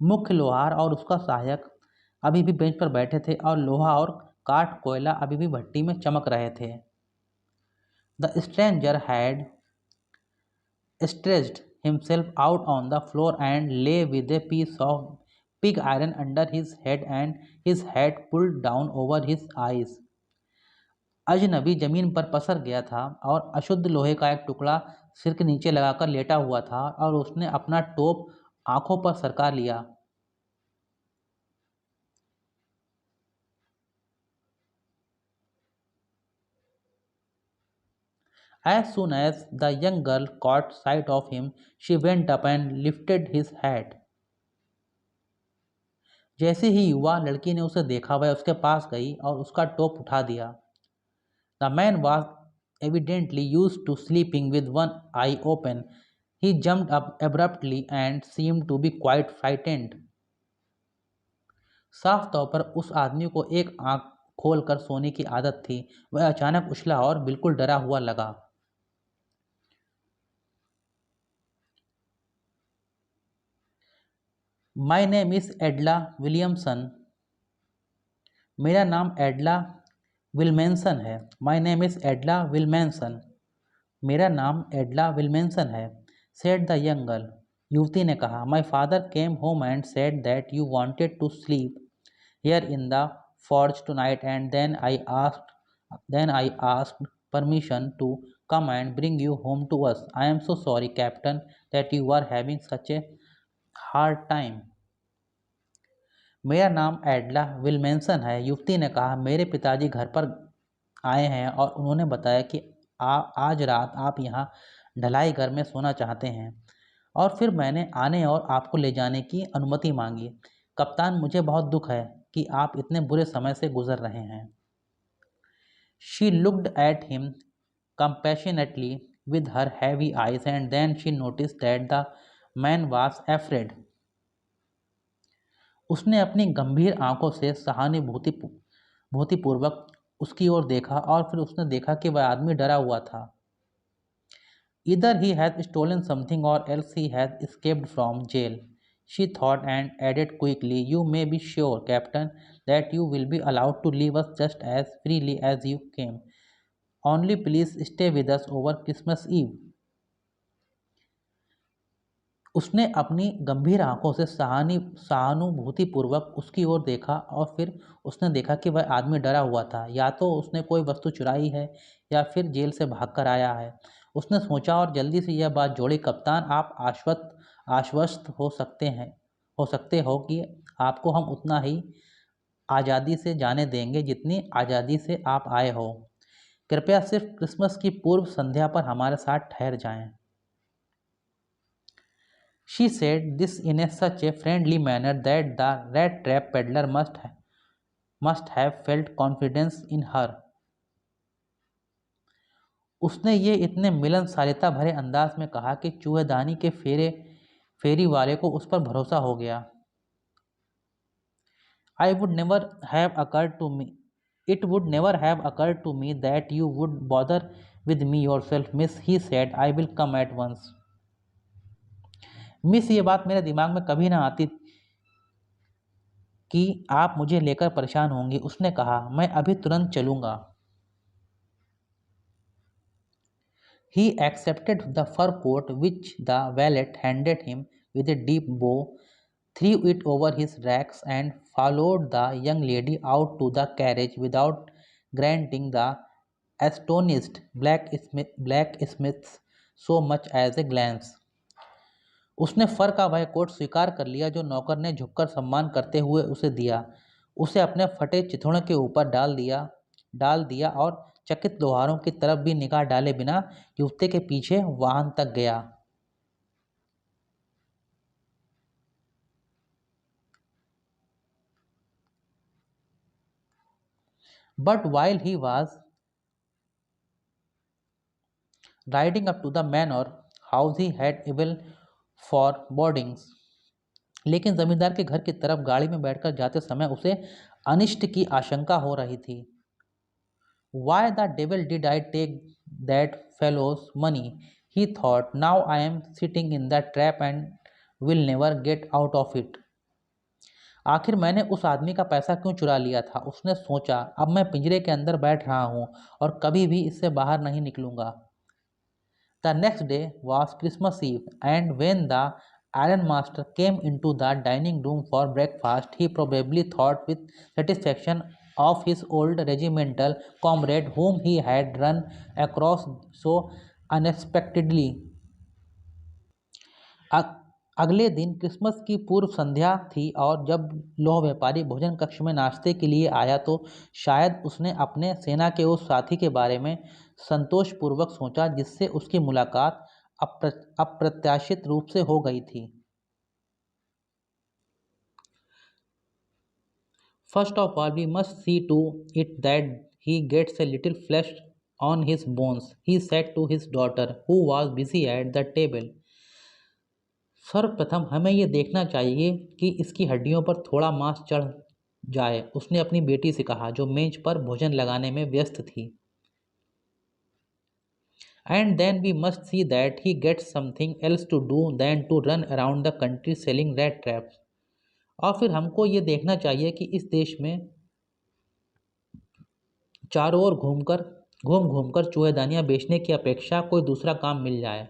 मुख्य लोहार और उसका सहायक अभी भी बेंच पर बैठे थे और लोहा और काठ कोयला अभी भी भट्टी में चमक रहे थे। The stranger had stretched himself out on the floor and lay with a piece of pig iron under his head and his hat pulled down over his eyes. अजनबी जमीन पर पसर गया था और अशुद्ध लोहे का एक टुकड़ा सिर के नीचे लगाकर लेटा हुआ था और उसने अपना टोप आंखों पर सरका लिया। As soon as the young girl caught sight of him, she went up and lifted his hat. जैसे ही युवा लड़की ने उसे देखा वह उसके पास गई और उसका टोप उठा दिया। The man was evidently used to sleeping with one eye open. He jumped up abruptly and seemed to be quite frightened. साफ तौर पर उस आदमी को एक आंख खोलकर सोने की आदत थी। वह अचानक उछला और बिल्कुल डरा हुआ लगा। My name is Edla Willmansson. मेरा नाम एडला विल्मेंसन है। My name is Edla Willmansson. मेरा नाम एडला विल्मेंसन है। Said the young girl. युवती ने कहा। My father came home and said that you wanted to sleep here in the forge tonight, and then I asked permission to come and bring you home to us. I am so sorry, Captain, that you are having such a hard time. मेरा नाम Edla Willmansson है। युवती ने कहा। मेरे पिताजी घर पर आए हैं और उन्होंने बताया कि आज रात आप यहाँ ढलाई घर में सोना चाहते हैं और फिर मैंने आने और आपको ले जाने की अनुमति मांगी। कप्तान, मुझे बहुत दुख है कि आप इतने बुरे समय से गुजर रहे हैं। She looked at him compassionately with her heavy eyes, and then she noticed that the man was afraid. उसने अपनी गंभीर आंखों से सहानुभूतिपूर्वक उसकी ओर देखा और फिर उसने देखा कि वह आदमी डरा हुआ था। Either he has stolen something or else he has escaped from jail, she thought, and added quickly, you may be sure, Captain, that you will be allowed to leave us just as freely as you came. Only please stay with us over Christmas Eve. उसने अपनी गंभीर आंखों से सहानुभूतिपूर्वक उसकी ओर देखा और फिर उसने देखा कि वह आदमी डरा हुआ था। या तो उसने कोई वस्तु चुराई है या फिर जेल से भागकर आया है। उसने सोचा और जल्दी से यह बात जोड़ी, कप्तान, आप आश्वस्त हो सकते हो कि आपको हम उतना ही आज़ादी से जाने देंगे जितनी आज़ादी से आप आए हो। कृपया सिर्फ क्रिसमस की पूर्व संध्या पर हमारे साथ ठहर जाएं। She said this in such a friendly manner that the rat trap peddler must have felt confidence in her. उसने ये इतने मिलनसारिता भरे अंदाज में कहा कि चूहेदानी के फेरी वाले को उस पर भरोसा हो गया। It would never have occurred to me that you would bother with me yourself, miss, he said. I will come at once. Miss, ये बात मेरे दिमाग में कभी ना आती कि आप मुझे लेकर परेशान होंगी, उसने कहा। मैं अभी तुरंत चलूंगा। He accepted the fur coat which the valet handed him with a deep bow, threw it over his racks, and followed the young lady out to the carriage without granting the astonished blacksmiths so much as a glance. उसने फर का वह coat स्वीकार कर लिया जो नौकर ने झुककर सम्मान करते हुए उसे दिया। उसे अपने फटे चिथड़े के ऊपर डाल दिया और चकित लोहारों की तरफ भी निगाह डाले बिना युवती के पीछे वाहन तक गया। But while he was riding up to the manor house, he had evil forebodings. लेकिन जमींदार के घर की तरफ गाड़ी में बैठकर जाते समय उसे अनिष्ट की आशंका हो रही थी। Why the devil did I take that fellow's money? He thought. Now I am sitting in the trap and will never get out of it. आखिर मैंने उस आदमी का पैसा क्यों चुरा लिया था? उसने सोचा। अब मैं पिंजरे के अंदर बैठ रहा हूँ और कभी भी इससे बाहर नहीं निकलूंगा। The next day was Christmas Eve, and when the ironmaster came into the dining room for breakfast, he probably thought with satisfaction of his old regimental comrade whom he had run across so unexpectedly. अ- अगले दिन Christmas की पूर्व संध्या थी और जब लौह व्यापारी भोजन कक्ष में नाश्ते के लिए आया तो शायद उसने अपने सेना के उस साथी के बारे में संतोषपूर्वक सोचा जिससे उसकी मुलाकात अप्रत्याशित रूप से हो गई थी। First of all, we must see to it that he gets a little flesh on his bones, he said to his daughter, who was busy at the table. सर्वप्रथम हमें यह देखना चाहिए कि इसकी हड्डियों पर थोड़ा मांस चढ़ जाए, उसने अपनी बेटी से कहा जो मेज पर भोजन लगाने में व्यस्त थी। And then we must see that he gets something else to do than to run around the country selling rat traps. और फिर हमको ये देखना चाहिए कि इस देश में चारों ओर घूम घूम कर चूहेदानियाँ बेचने की अपेक्षा कोई दूसरा काम मिल जाए।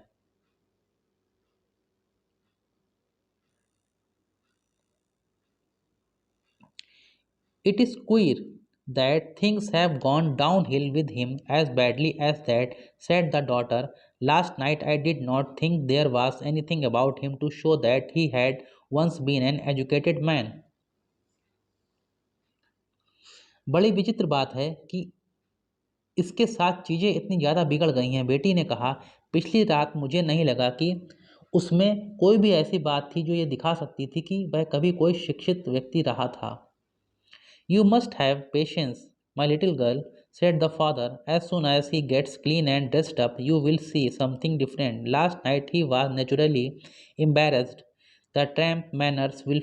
It is queer that things have gone downhill with him as badly as that, said the daughter. Last night I did not think there was anything about him to show that he had once been an educated man. बड़ी विचित्र बात है कि इसके साथ चीज़ें इतनी ज़्यादा बिगड़ गई हैं, बेटी ने कहा। पिछली रात मुझे नहीं लगा कि उसमें कोई भी ऐसी बात थी जो ये दिखा सकती थी कि वह कभी कोई शिक्षित व्यक्ति रहा था। You must have patience, my little girl, said the father. As soon as he gets clean and dressed up, you will see something different. Last night he was naturally embarrassed. The tramp manners will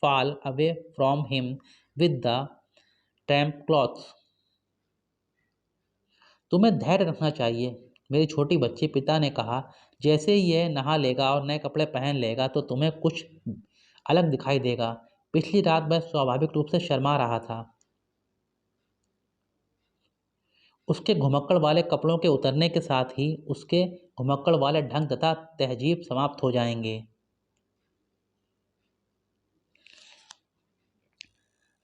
fall away from him with the tramp clothes. तुम्हें धैर्य रखना चाहिए मेरी छोटी बच्ची, पिता ने कहा। जैसे ही यह नहा लेगा और नए कपड़े पहन लेगा तो तुम्हें कुछ अलग दिखाई देगा। पिछली रात वह स्वाभाविक रूप से शर्मा रहा था। उसके घुमक्कड़ वाले कपड़ों के उतरने के साथ ही उसके घुमक्कड़ वाले ढंग तथा तहजीब समाप्त हो जाएंगे।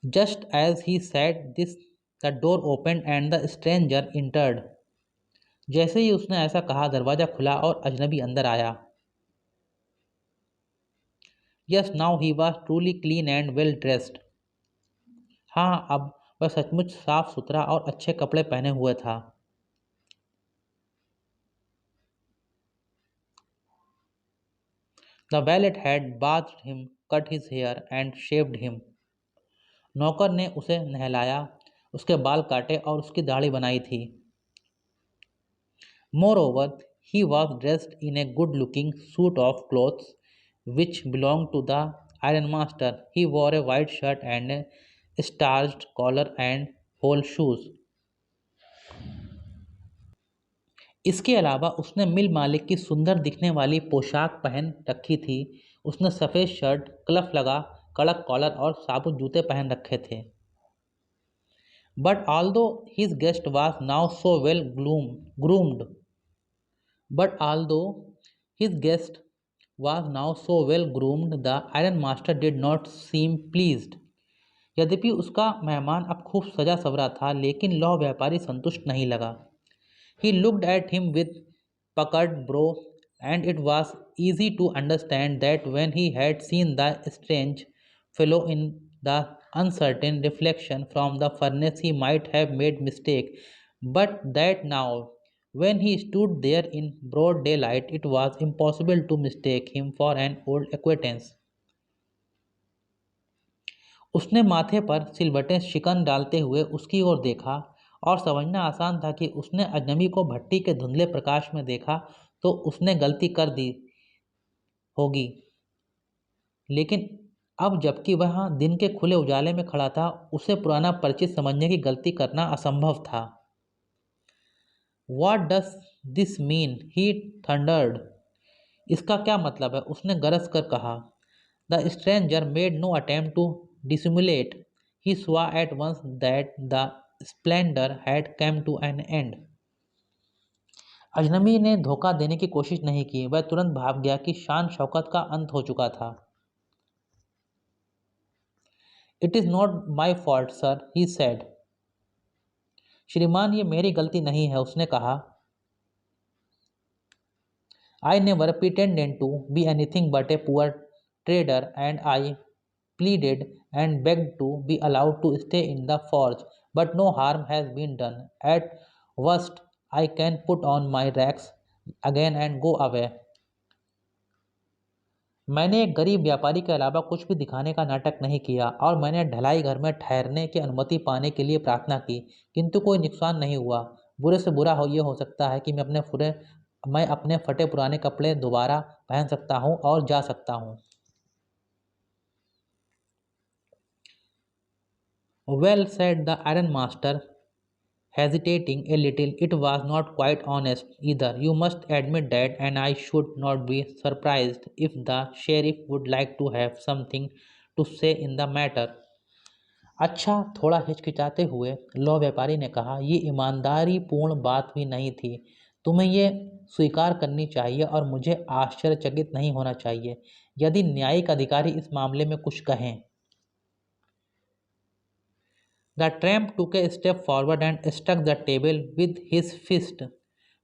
Just as he said this, the door opened and the stranger entered. जैसे ही उसने ऐसा कहा दरवाजा खुला और अजनबी अंदर आया। Yes, now he was truly clean and well dressed. हाँ, अब वह सचमुच साफ सुथरा और अच्छे कपड़े पहने हुए था। The valet had bathed him, cut his hair and shaved him. नौकर ने उसे नहलाया, उसके बाल काटे और उसकी दाढ़ी बनाई थी। Moreover, he was dressed in a good-looking suit of clothes which belonged to the ironmaster. He wore a white shirt and a starched collar and whole shoes. इसके अलावा उसने मिल मालिक की सुंदर दिखने वाली पोशाक पहन रखी थी। उसने सफ़ेद शर्ट, क्लफ लगा, कड़क कॉलर और साबुत जूते पहन रखे थे। But although his guest was now so well groomed, but although his guest was now so well groomed, the ironmaster did not seem pleased. यद्यपि उसका मेहमान अब खूब सजा सवरा था, लेकिन लौह व्यापारी संतुष्ट नहीं लगा। He looked at him with puckered brow, and it was easy to understand that when he had seen the strange fellow in the uncertain reflection from the furnace he might have made mistake, but that now, when he stood there in broad daylight, it was impossible to mistake him for an old acquaintance. उसने माथे पर सिलबटें शिकन डालते हुए उसकी ओर देखा और समझना आसान था कि उसने अजनबी को भट्टी के धुंधले प्रकाश में देखा तो उसने गलती कर दी होगी, लेकिन अब जबकि वह दिन के खुले उजाले में खड़ा था, उसे पुराना परिचित समझने की गलती करना असंभव था। What does this mean? He thundered. इसका क्या मतलब है? उसने गरज कर कहा। The stranger made no attempt to dissimulate. He saw at once that the splendor had come to an end. अजनबी ने धोखा देने की कोशिश नहीं की, वह तुरंत भाप गया कि शान शौकत का अंत हो चुका था। It is not my fault, sir, he said. श्रीमान, ये मेरी गलती नहीं है, उसने कहा। I never pretended to be anything but a poor trader, and I pleaded and begged to be allowed to stay in the forge, but no harm has been done. At worst, I can put on my rags again and go away. मैंने एक गरीब व्यापारी के अलावा कुछ भी दिखाने का नाटक नहीं किया और मैंने ढलाई घर में ठहरने की अनुमति पाने के लिए प्रार्थना की, किंतु कोई नुकसान नहीं हुआ। बुरे से बुरा ये हो सकता है कि मैं अपने फटे पुराने कपड़े दोबारा पहन सकता हूँ और जा सकता हूँ। Well, said the iron master, hesitating a little. It was not quite honest either, you must admit that, and I should not be surprised if the sheriff would like to have something to say in the matter. अच्छा, थोड़ा हिचकिचाते हुए लौ व्यापारी ने कहा, ये ईमानदारी पूर्ण बात भी नहीं थी। तुम्हें ये स्वीकार करनी चाहिए और मुझे आश्चर्यचकित नहीं होना चाहिए यदि न्यायिक अधिकारी इस मामले में कुछ कहें। The tramp took a step forward and struck the table with his fist.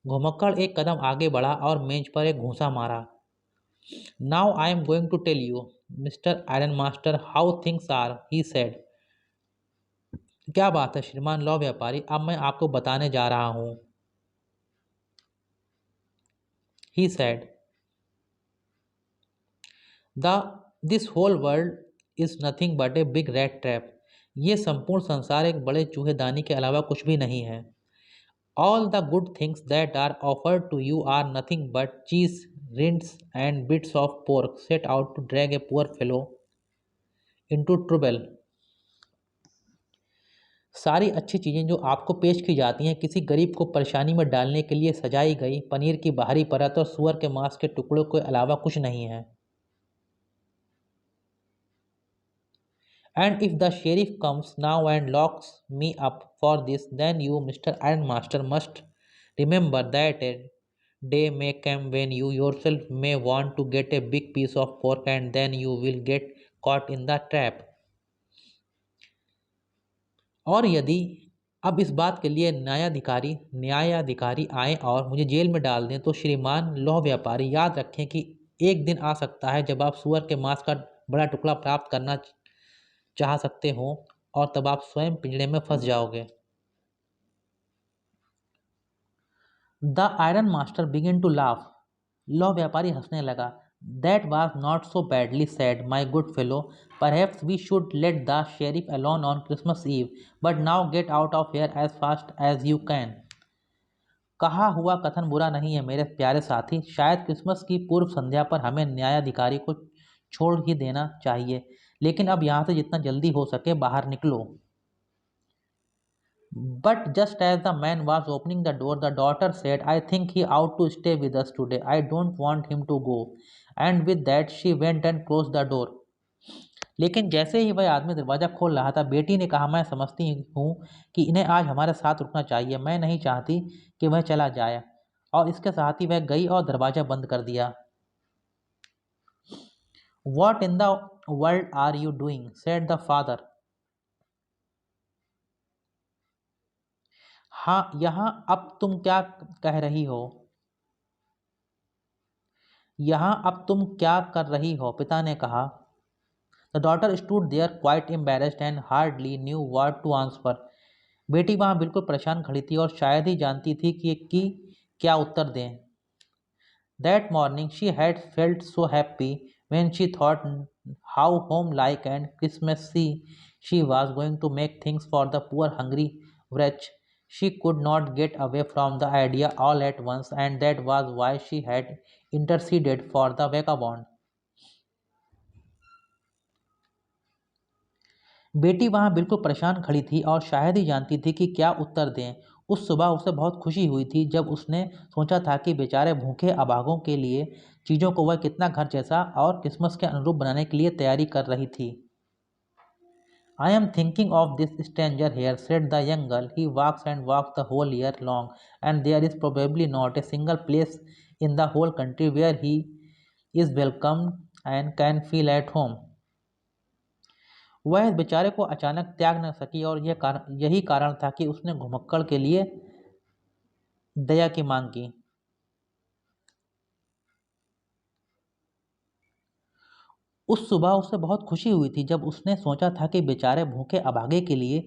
घुमक्कड़ एक कदम आगे बढ़ा और मेज पर एक घूंसा मारा। Now I am going to tell you, Mr. Iron Master, how things are, he said. क्या बात है श्रीमान लौ व्यापारी, अब मैं आपको बताने जा रहा हूं, he said. This whole world is nothing but a big rat trap. ये संपूर्ण संसार एक बड़े चूहेदानी के अलावा कुछ भी नहीं है। All the good things that are offered to you are nothing but cheese, rinds and bits of pork set out to drag a poor fellow into trouble. सारी अच्छी चीज़ें जो आपको पेश की जाती हैं किसी गरीब को परेशानी में डालने के लिए सजाई गई पनीर की बाहरी परत और सूअर के मांस के टुकड़ों के अलावा कुछ नहीं है। And if the sheriff comes now and locks me up for this, then you, Mr. Ironmaster, must remember that a day may come when you yourself may want to get a big piece of pork and then you will get caught in the trap. और यदि अब इस बात के लिए न्यायाधिकारी आए और मुझे जेल में डाल दें तो श्रीमान लौह व्यापारी याद रखें कि एक दिन आ सकता है जब आप सुअर के मांस का बड़ा टुकड़ा प्राप्त करना चाह सकते हो और तब आप स्वयं पिंजड़े में फंस जाओगे। The iron master begin to laugh. लौह व्यापारी हंसने लगा। That was not so badly said my good fellow, perhaps we should let the sheriff alone on Christmas Eve, but now get out of here as fast as you can. कहा हुआ कथन बुरा नहीं है मेरे प्यारे साथी, शायद क्रिसमस की पूर्व संध्या पर हमें न्यायाधिकारी को छोड़ ही देना चाहिए, लेकिन अब यहाँ से जितना जल्दी हो सके बाहर निकलो। But just as the man was opening the door, the daughter said, I think he ought to stay with us today. I don't want him to go. And with that, she went and closed the door. लेकिन जैसे ही वह आदमी दरवाज़ा खोल रहा था, बेटी ने कहा, मैं समझती हूँ कि इन्हें आज हमारे साथ रुकना चाहिए। मैं नहीं चाहती कि वह चला जाए। और इसके साथ ही वह गई और दरवाज़ा बंद कर दिया। What in the world are you doing? said the father. हाँ, यहाँ अब तुम क्या कह रही हो? यहाँ अब तुम क्या कर रही हो? पिता ने कहा। The daughter stood there quite embarrassed and hardly knew what to answer. बेटी वहाँ बिल्कुल परेशान खड़ी थी और शायद ही जानती थी कि क्या उत्तर दें। That morning she had felt so happy when she thought how home-like and Christmassy she was going to make things for the poor hungry wretch. She could not get away from the idea all at once, and that was why she had interceded for the vagabond. बेटी वहाँ बिल्कुल परेशान खड़ी थी और शायद ही जानती थी कि क्या उत्तर दें। उस सुबह उसे बहुत खुशी हुई थी जब उसने सोचा था कि बेचारे भूखे अभागों के लिए चीज़ों को वह कितना घर जैसा और क्रिसमस के अनुरूप बनाने के लिए तैयारी कर रही थी। I am thinking of this stranger here, said the young girl. He walks and walks the whole year long, and there is probably not a single place in the whole country where he is welcomed and can feel at home. वह इस बेचारे को अचानक त्याग न सकी और यही कारण था कि उसने घुमक्कड़ के लिए दया की मांग की। उस सुबह उसे बहुत खुशी हुई थी जब उसने सोचा था कि बेचारे भूखे अभागे के लिए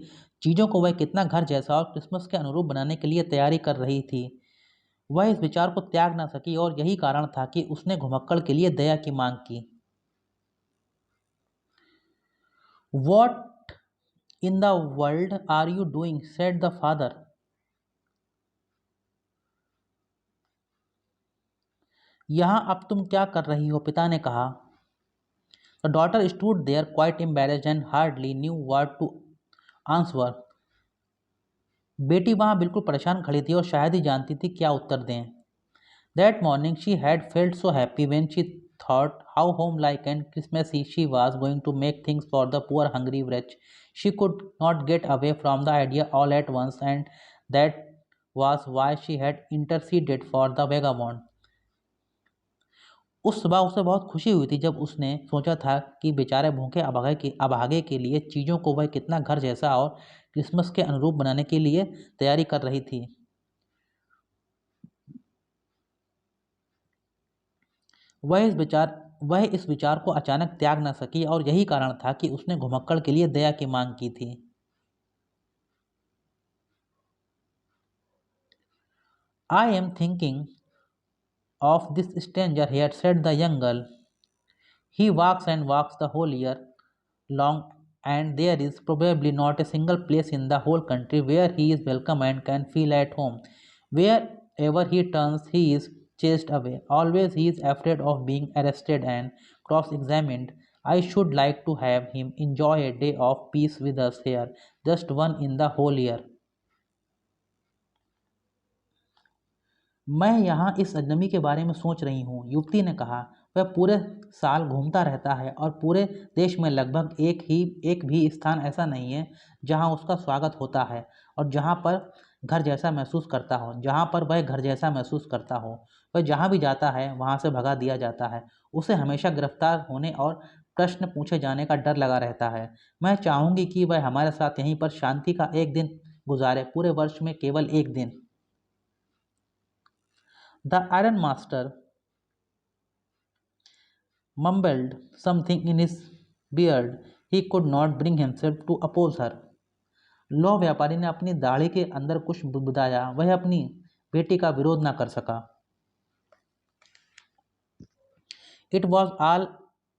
चीज़ों को वह कितना घर जैसा और क्रिसमस के अनुरूप बनाने के लिए तैयारी कर रही थी। वह इस विचार को त्याग न सकी और यही कारण था कि उसने घुमक्कड़ के लिए दया की मांग की। What in the world are you doing, said the father. यहाँ अब तुम क्या कर रही हो, पिता ने कहा। The daughter stood there quite embarrassed and hardly knew what to answer. बेटी वहाँ बिल्कुल परेशान खड़ी थी और शायद ही जानती थी क्या उत्तर दें। That morning she had felt so happy when she thought how homelike and Christmassy she was going to make things for the poor hungry wretch. She could not get away from the idea all at once, and that was why she had interceded for the vagabond. उस सुबह उसे बहुत खुशी हुई थी जब उसने सोचा था कि बेचारे भूखे अभागे के लिए चीज़ों को वह कितना घर जैसा और क्रिसमस के अनुरूप बनाने के लिए तैयारी कर रही थी। वह इस विचार को अचानक त्याग न सकी और यही कारण था कि उसने घुमक्कड़ के लिए दया की मांग की थी। I am thinking of this stranger here, said the young girl. He walks and walks the whole year long, and there is probably not a single place in the whole country where he is welcome and can feel at home. Wherever he turns, he is chased away. Always he is afraid of being arrested and cross examined. I should like to have him enjoy a day of peace with us here, just one in the whole year. मैं यहाँ इस अजनबी के बारे में सोच रही हूँ, युवती ने कहा। वह पूरे साल घूमता रहता है और पूरे देश में लगभग एक भी स्थान ऐसा नहीं है जहाँ उसका स्वागत होता है और जहाँ पर घर जैसा महसूस करता हो, जहाँ पर वह घर जैसा महसूस करता हो। वह जहाँ भी जाता है वहाँ से भगा दिया जाता है। उसे हमेशा गिरफ्तार होने और प्रश्न पूछे जाने का डर लगा रहता है। मैं चाहूँगी कि वह हमारे साथ यहीं पर शांति का एक दिन गुजारे, पूरे वर्ष में केवल एक दिन। The Iron Master mumbled something in his beard. He could not bring himself to oppose her. लौह व्यापारी ने अपनी दाढ़ी के अंदर कुछ बुदबुदाया। वह अपनी बेटी का विरोध न कर सका। It was all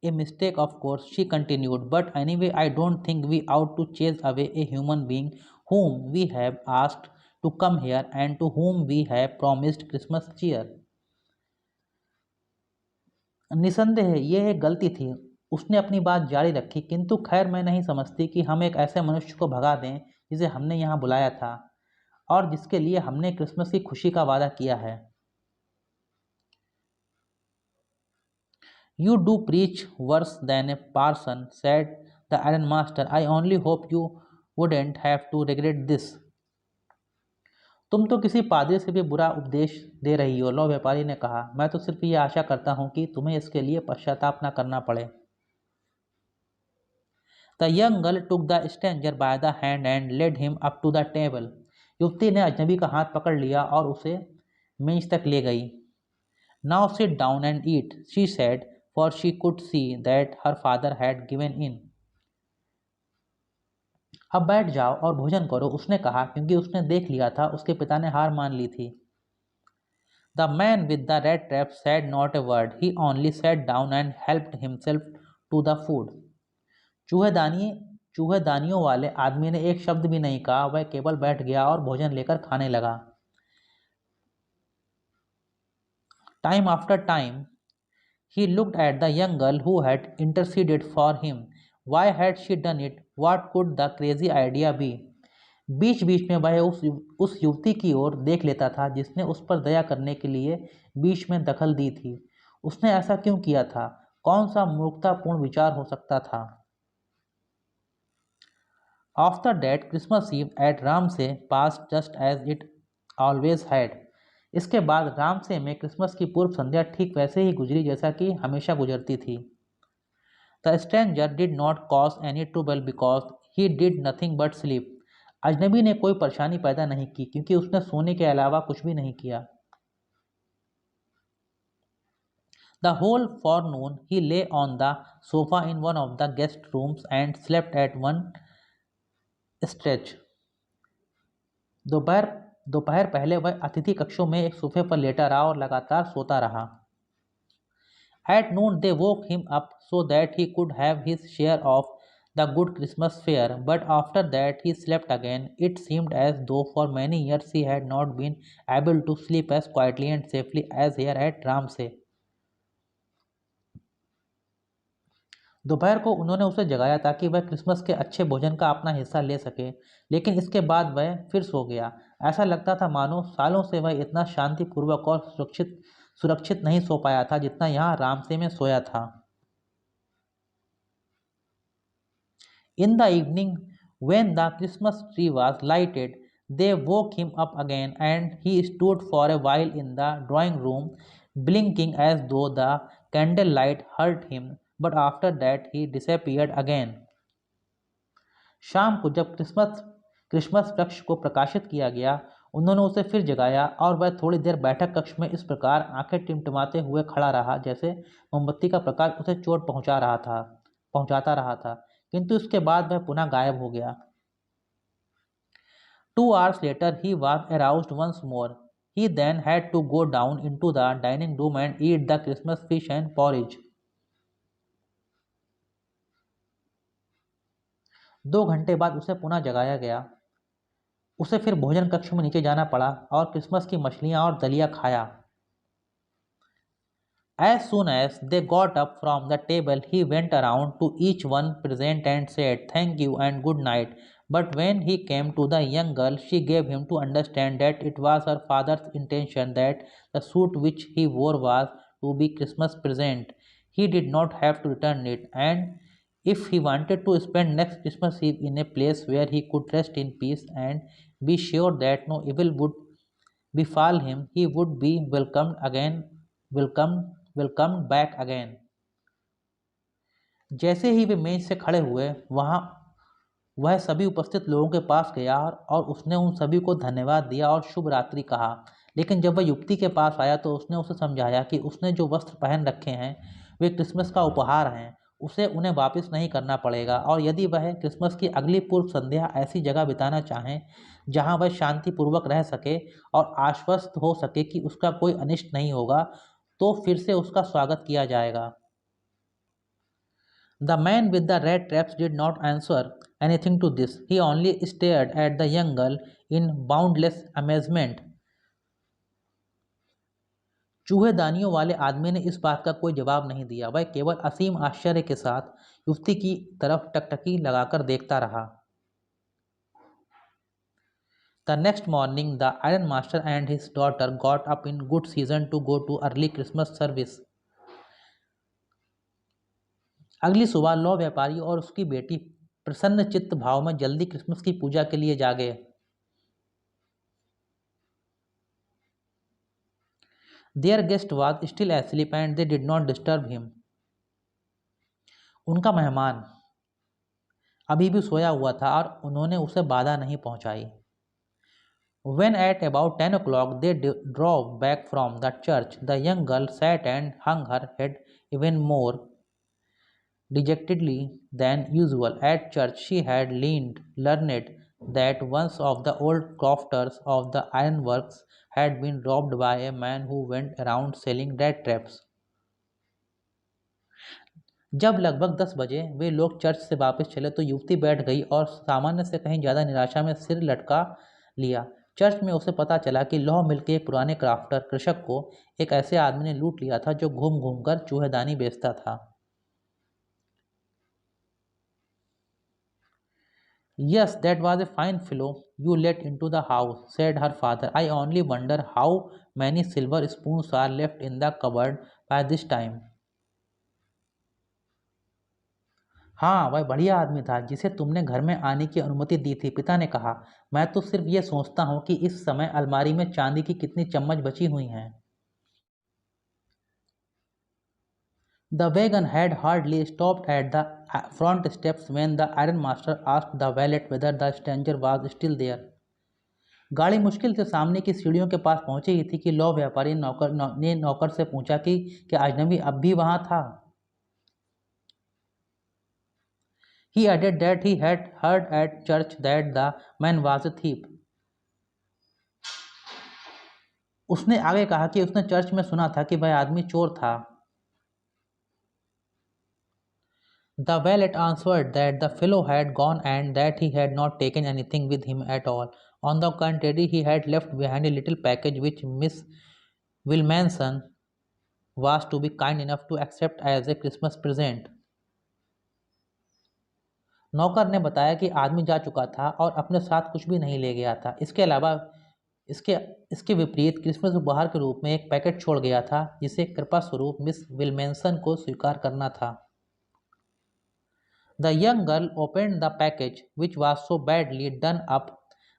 a mistake, of course, she continued, but anyway, I don't think we ought to chase away a human being whom we have asked to come here and to whom we have promised Christmas cheer. निसंदेह यह एक गलती थी, उसने अपनी बात जारी रखी, किंतु खैर मैं नहीं समझती कि हम एक ऐसे मनुष्य को भगा दें जिसे हमने यहाँ बुलाया था और जिसके लिए हमने क्रिसमस की खुशी का वादा किया है। You do preach worse than a parson, said the iron master. I only hope you wouldn't have to regret this. तुम तो किसी पादरी से भी बुरा उपदेश दे रही हो, लौह व्यापारी ने कहा। मैं तो सिर्फ ये आशा करता हूँ कि तुम्हें इसके लिए पश्चाताप न करना पड़े। The young girl took the stranger by the hand and led him up to the table. युवती ने अजनबी का हाथ पकड़ लिया और उसे मेज तक ले गई। Now sit down and eat, she said, for she could see that her father had given in. अब बैठ जाओ और भोजन करो, उसने कहा, क्योंकि उसने देख लिया था उसके पिता ने हार मान ली थी। The man with the red trap said not a word. He only sat down and helped himself to the food. चूहेदानियों वाले आदमी ने एक शब्द भी नहीं कहा, वह केवल बैठ गया और भोजन लेकर खाने लगा। Time after time, he looked at the young girl who had interceded for him. Why had she done it, what could the crazy idea be. बीच बीच में वह उस युवती की ओर देख लेता था जिसने उस पर दया करने के लिए बीच में दखल दी थी। उसने ऐसा क्यों किया था? कौन सा मूर्खतापूर्ण विचार हो सकता था? After that Christmas Eve at Ramsjo pass just as it always had. इसके बाद रामसे में क्रिसमस की पूर्व संध्या ठीक वैसे ही गुजरी जैसा कि हमेशा गुजरती थी। The stranger did not cause any trouble because he did nothing but sleep. अजनबी ने कोई परेशानी पैदा नहीं की क्योंकि उसने सोने के अलावा कुछ भी नहीं किया। The whole forenoon he lay on the sofa in one of the guest rooms and slept at one stretch. दोपहर दोपहर पहले वह अतिथि कक्षों में एक सोफे पर लेटा रहा और लगातार सोता रहा। At noon they woke him up so that he could have his share of the good Christmas fare, but after that he slept again. It seemed as though for many years he had not been able to sleep as quietly and safely as here at Ramsay. दोपहर को उन्होंने उसे जगाया ताकि वह Christmas के अच्छे भोजन का अपना हिस्सा ले सके, लेकिन इसके बाद वह फिर सो गया। ऐसा लगता था मानो सालों से वह इतना शांतिपूर्वक और सुरक्षित नहीं सो पाया था जितना यहाँ रामसे में सोया था। In the evening, when the Christmas tree was lighted, they woke him up again and he stood for a while in the drawing room, blinking as though the candlelight hurt him, but after that he disappeared again. शाम को जब Christmas वृक्ष को प्रकाशित किया गया, उन्होंने उसे फिर जगाया और वह थोड़ी देर बैठक कक्ष में इस प्रकार आंखें टिमटिमाते हुए खड़ा रहा जैसे मोमबत्ती का प्रकाश उसे चोट पहुंचाता रहा था, किंतु इसके बाद वह पुनः गायब हो गया। 2 hours later he was aroused once more. He then had to go down into the dining room and eat the Christmas fish and porridge. 2 घंटे बाद उसे पुनः जगाया गया। उसे फिर भोजन कक्ष में नीचे जाना पड़ा और क्रिसमस की मछलियां और दलिया खाया। As soon as they got up from the table, he went around to each one present and said, "Thank you and good night." But when he came to the young girl, she gave him to understand that it was her father's intention that the suit which he wore was to be Christmas present. He did not have to return it, and if he wanted to spend next Christmas Eve in a place where he could rest in peace and be sure that no evil would befall him, he would be welcomed back again. जैसे ही वे मेज से खड़े हुए वह सभी उपस्थित लोगों के पास गया और उसने उन सभी को धन्यवाद दिया और शुभ रात्रि कहा। लेकिन जब वह युवती के पास आया तो उसने उसे समझाया कि उसने जो वस्त्र पहन रखे हैं वे क्रिसमस का उपहार हैं, उसे उन्हें वापस नहीं करना पड़ेगा, और यदि वह क्रिसमस की अगली पूर्व संध्या ऐसी जगह बिताना चाहें जहां वह शांतिपूर्वक रह सके और आश्वस्त हो सके कि उसका कोई अनिष्ट नहीं होगा, तो फिर से उसका स्वागत किया जाएगा। The man with the red traps did not answer anything to this. He only stared at the young girl in boundless amazement. चूहेदानियों वाले आदमी ने इस बात का कोई जवाब नहीं दिया। वह केवल असीम आश्चर्य के साथ युवती की तरफ टकटकी लगाकर देखता रहा। The next morning, the iron master and his daughter got up in good season to go to early Christmas service. अगली सुबह लौ व्यापारी और उसकी बेटी प्रसन्न चित्त भाव में जल्दी क्रिसमस की पूजा के लिए जागे। Their guest was still asleep and they did not disturb him. उनका मेहमान अभी भी सोया हुआ था और उन्होंने उसे बाधा नहीं पहुंचाई। When at about 10 o'clock they drove back from the church, the young girl sat and hung her head even more dejectedly than usual. At church she had learned that one of the old crofters of the ironworks had been robbed by a man who went around selling rat traps. जब लगभग 10 बजे वे लोग church से वापस चले तो युवती बैठ गई और सामान्य से कहीं ज़्यादा निराशा में सिर लटका लिया। चर्च में उसे पता चला कि लौ मिल के एक पुराने क्राफ्टर कृषक को एक ऐसे आदमी ने लूट लिया था जो घूम घूम कर चूहेदानी बेचता था। Yes, that was a fine fellow you let into the house, said her father. I only wonder how many silver spoons are left in the cupboard by this time. हाँ, वह बढ़िया आदमी था जिसे तुमने घर में आने की अनुमति दी थी, पिता ने कहा। मैं तो सिर्फ ये सोचता हूँ कि इस समय अलमारी में चांदी की कितनी चम्मच बची हुई हैं। The wagon had hardly stopped at the front steps when the ironmaster asked the valet whether the stranger was still there. गाड़ी मुश्किल से सामने की सीढ़ियों के पास पहुंची ही थी कि लौ व्यापारी ने नौकर से पूछा कि क्या अजनबी अब भी वहां था। He added that he had heard at church that the man was a thief. उसने आगे कहा कि उसने चर्च में सुना था कि वह आदमी चोर था। The valet answered that the fellow had gone and that he had not taken anything with him at all. On the contrary, he had left behind a little package which Miss Wilmanson was to be kind enough to accept as a Christmas present. नौकर ने बताया कि आदमी जा चुका था और अपने साथ कुछ भी नहीं ले गया था। इसके अलावा इसके इसके विपरीत क्रिसमस उपहार के रूप में एक पैकेट छोड़ गया था जिसे कृपा स्वरूप मिस विल्मेंसन को स्वीकार करना था। The young girl opened the package, which was so badly done up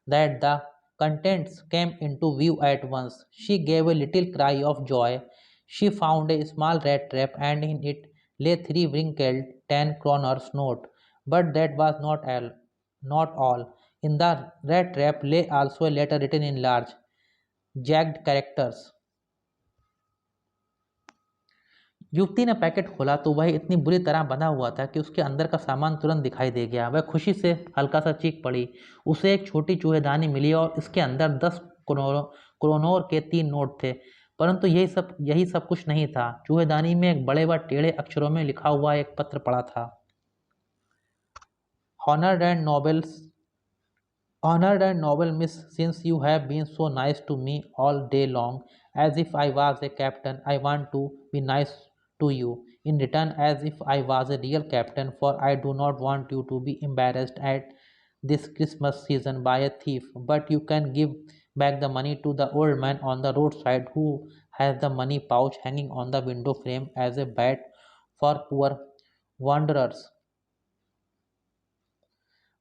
that the contents came into view at once. She gave a little cry of joy. She found a small rat trap, and in it lay three wrinkled 10 kroners note. But that was not all. Not all. In the rat trap lay also a letter written in large, jagged characters. युवती ने packet खोला तो वह इतनी बुरी तरह बंधा हुआ था कि उसके अंदर का सामान तुरंत दिखाई दे गया। वह खुशी से हल्का सा चीख पड़ी। उसे एक छोटी चूहेदानी मिली और इसके अंदर 10 क्रोनोर के 3 नोट थे। परंतु यही सब कुछ नहीं था। चूहेदानी में एक बड़े व टेढ़े अक्षरों में लिखा हुआ एक पत्र पड़ा था। Honored and noble miss, since you have been so nice to me all day long, as if I was a captain, I want to be nice to you in return as if I was a real captain, for I do not want you to be embarrassed at this Christmas season by a thief. But you can give back the money to the old man on the roadside who has the money pouch hanging on the window frame as a bat for poor wanderers.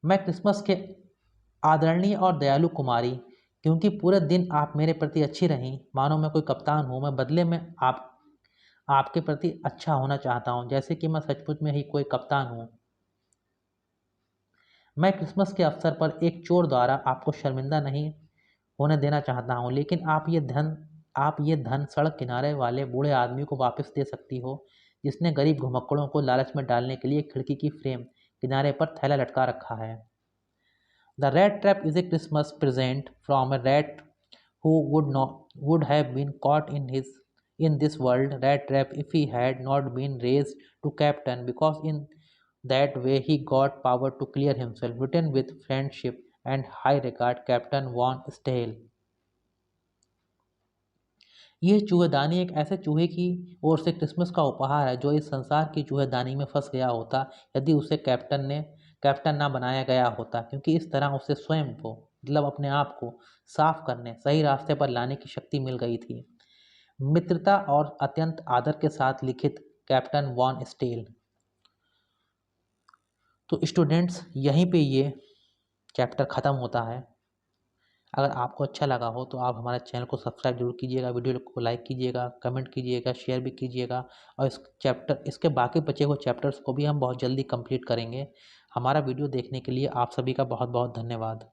मैं Christmas के आदरणीय और दयालु कुमारी, क्योंकि पूरे दिन आप मेरे प्रति अच्छी रहीं, मानो मैं कोई कप्तान हूँ। मैं बदले में आपके प्रति अच्छा होना चाहता हूँ, जैसे कि मैं सचमुच में ही कोई कप्तान हूँ। मैं क्रिसमस के अवसर पर एक चोर द्वारा आपको शर्मिंदा नहीं होने देना चाहता हूँ, लेकिन आप ये धन सड़क किनारे वाले बूढ़े आदमी को वापस दे सकती हो, जिसने गरीब घुमक्कड़ों को लालच में डालने के लिए खिड़की की फ्रेम किनारे पर थैला लटका रखा है। The rat trap is a Christmas present from a rat who would have been caught in this world rat trap if he had not been raised to captain, because in that way he got power to clear himself. Written with friendship and high regard, Captain Von Stale. यह चूहेदानी एक ऐसे चूहे की ओर से Christmas का उपहार है जो इस संसार की चूहेदानी में फंस गया होता यदि उसे कैप्टन ना बनाया गया होता, क्योंकि इस तरह उसे स्वयं को मतलब अपने आप को साफ करने सही रास्ते पर लाने की शक्ति मिल गई थी। मित्रता और अत्यंत आदर के साथ लिखित, कैप्टन वॉन स्टेल। तो स्टूडेंट्स, यहीं पे ये चैप्टर ख़त्म होता है। अगर आपको अच्छा लगा हो तो आप हमारे चैनल को सब्सक्राइब जरूर कीजिएगा, वीडियो को लाइक कीजिएगा, कमेंट कीजिएगा, शेयर भी कीजिएगा, और इसके बाकी बचे हुए चैप्टर्स को भी हम बहुत जल्दी कंप्लीट करेंगे। हमारा वीडियो देखने के लिए आप सभी का बहुत बहुत धन्यवाद।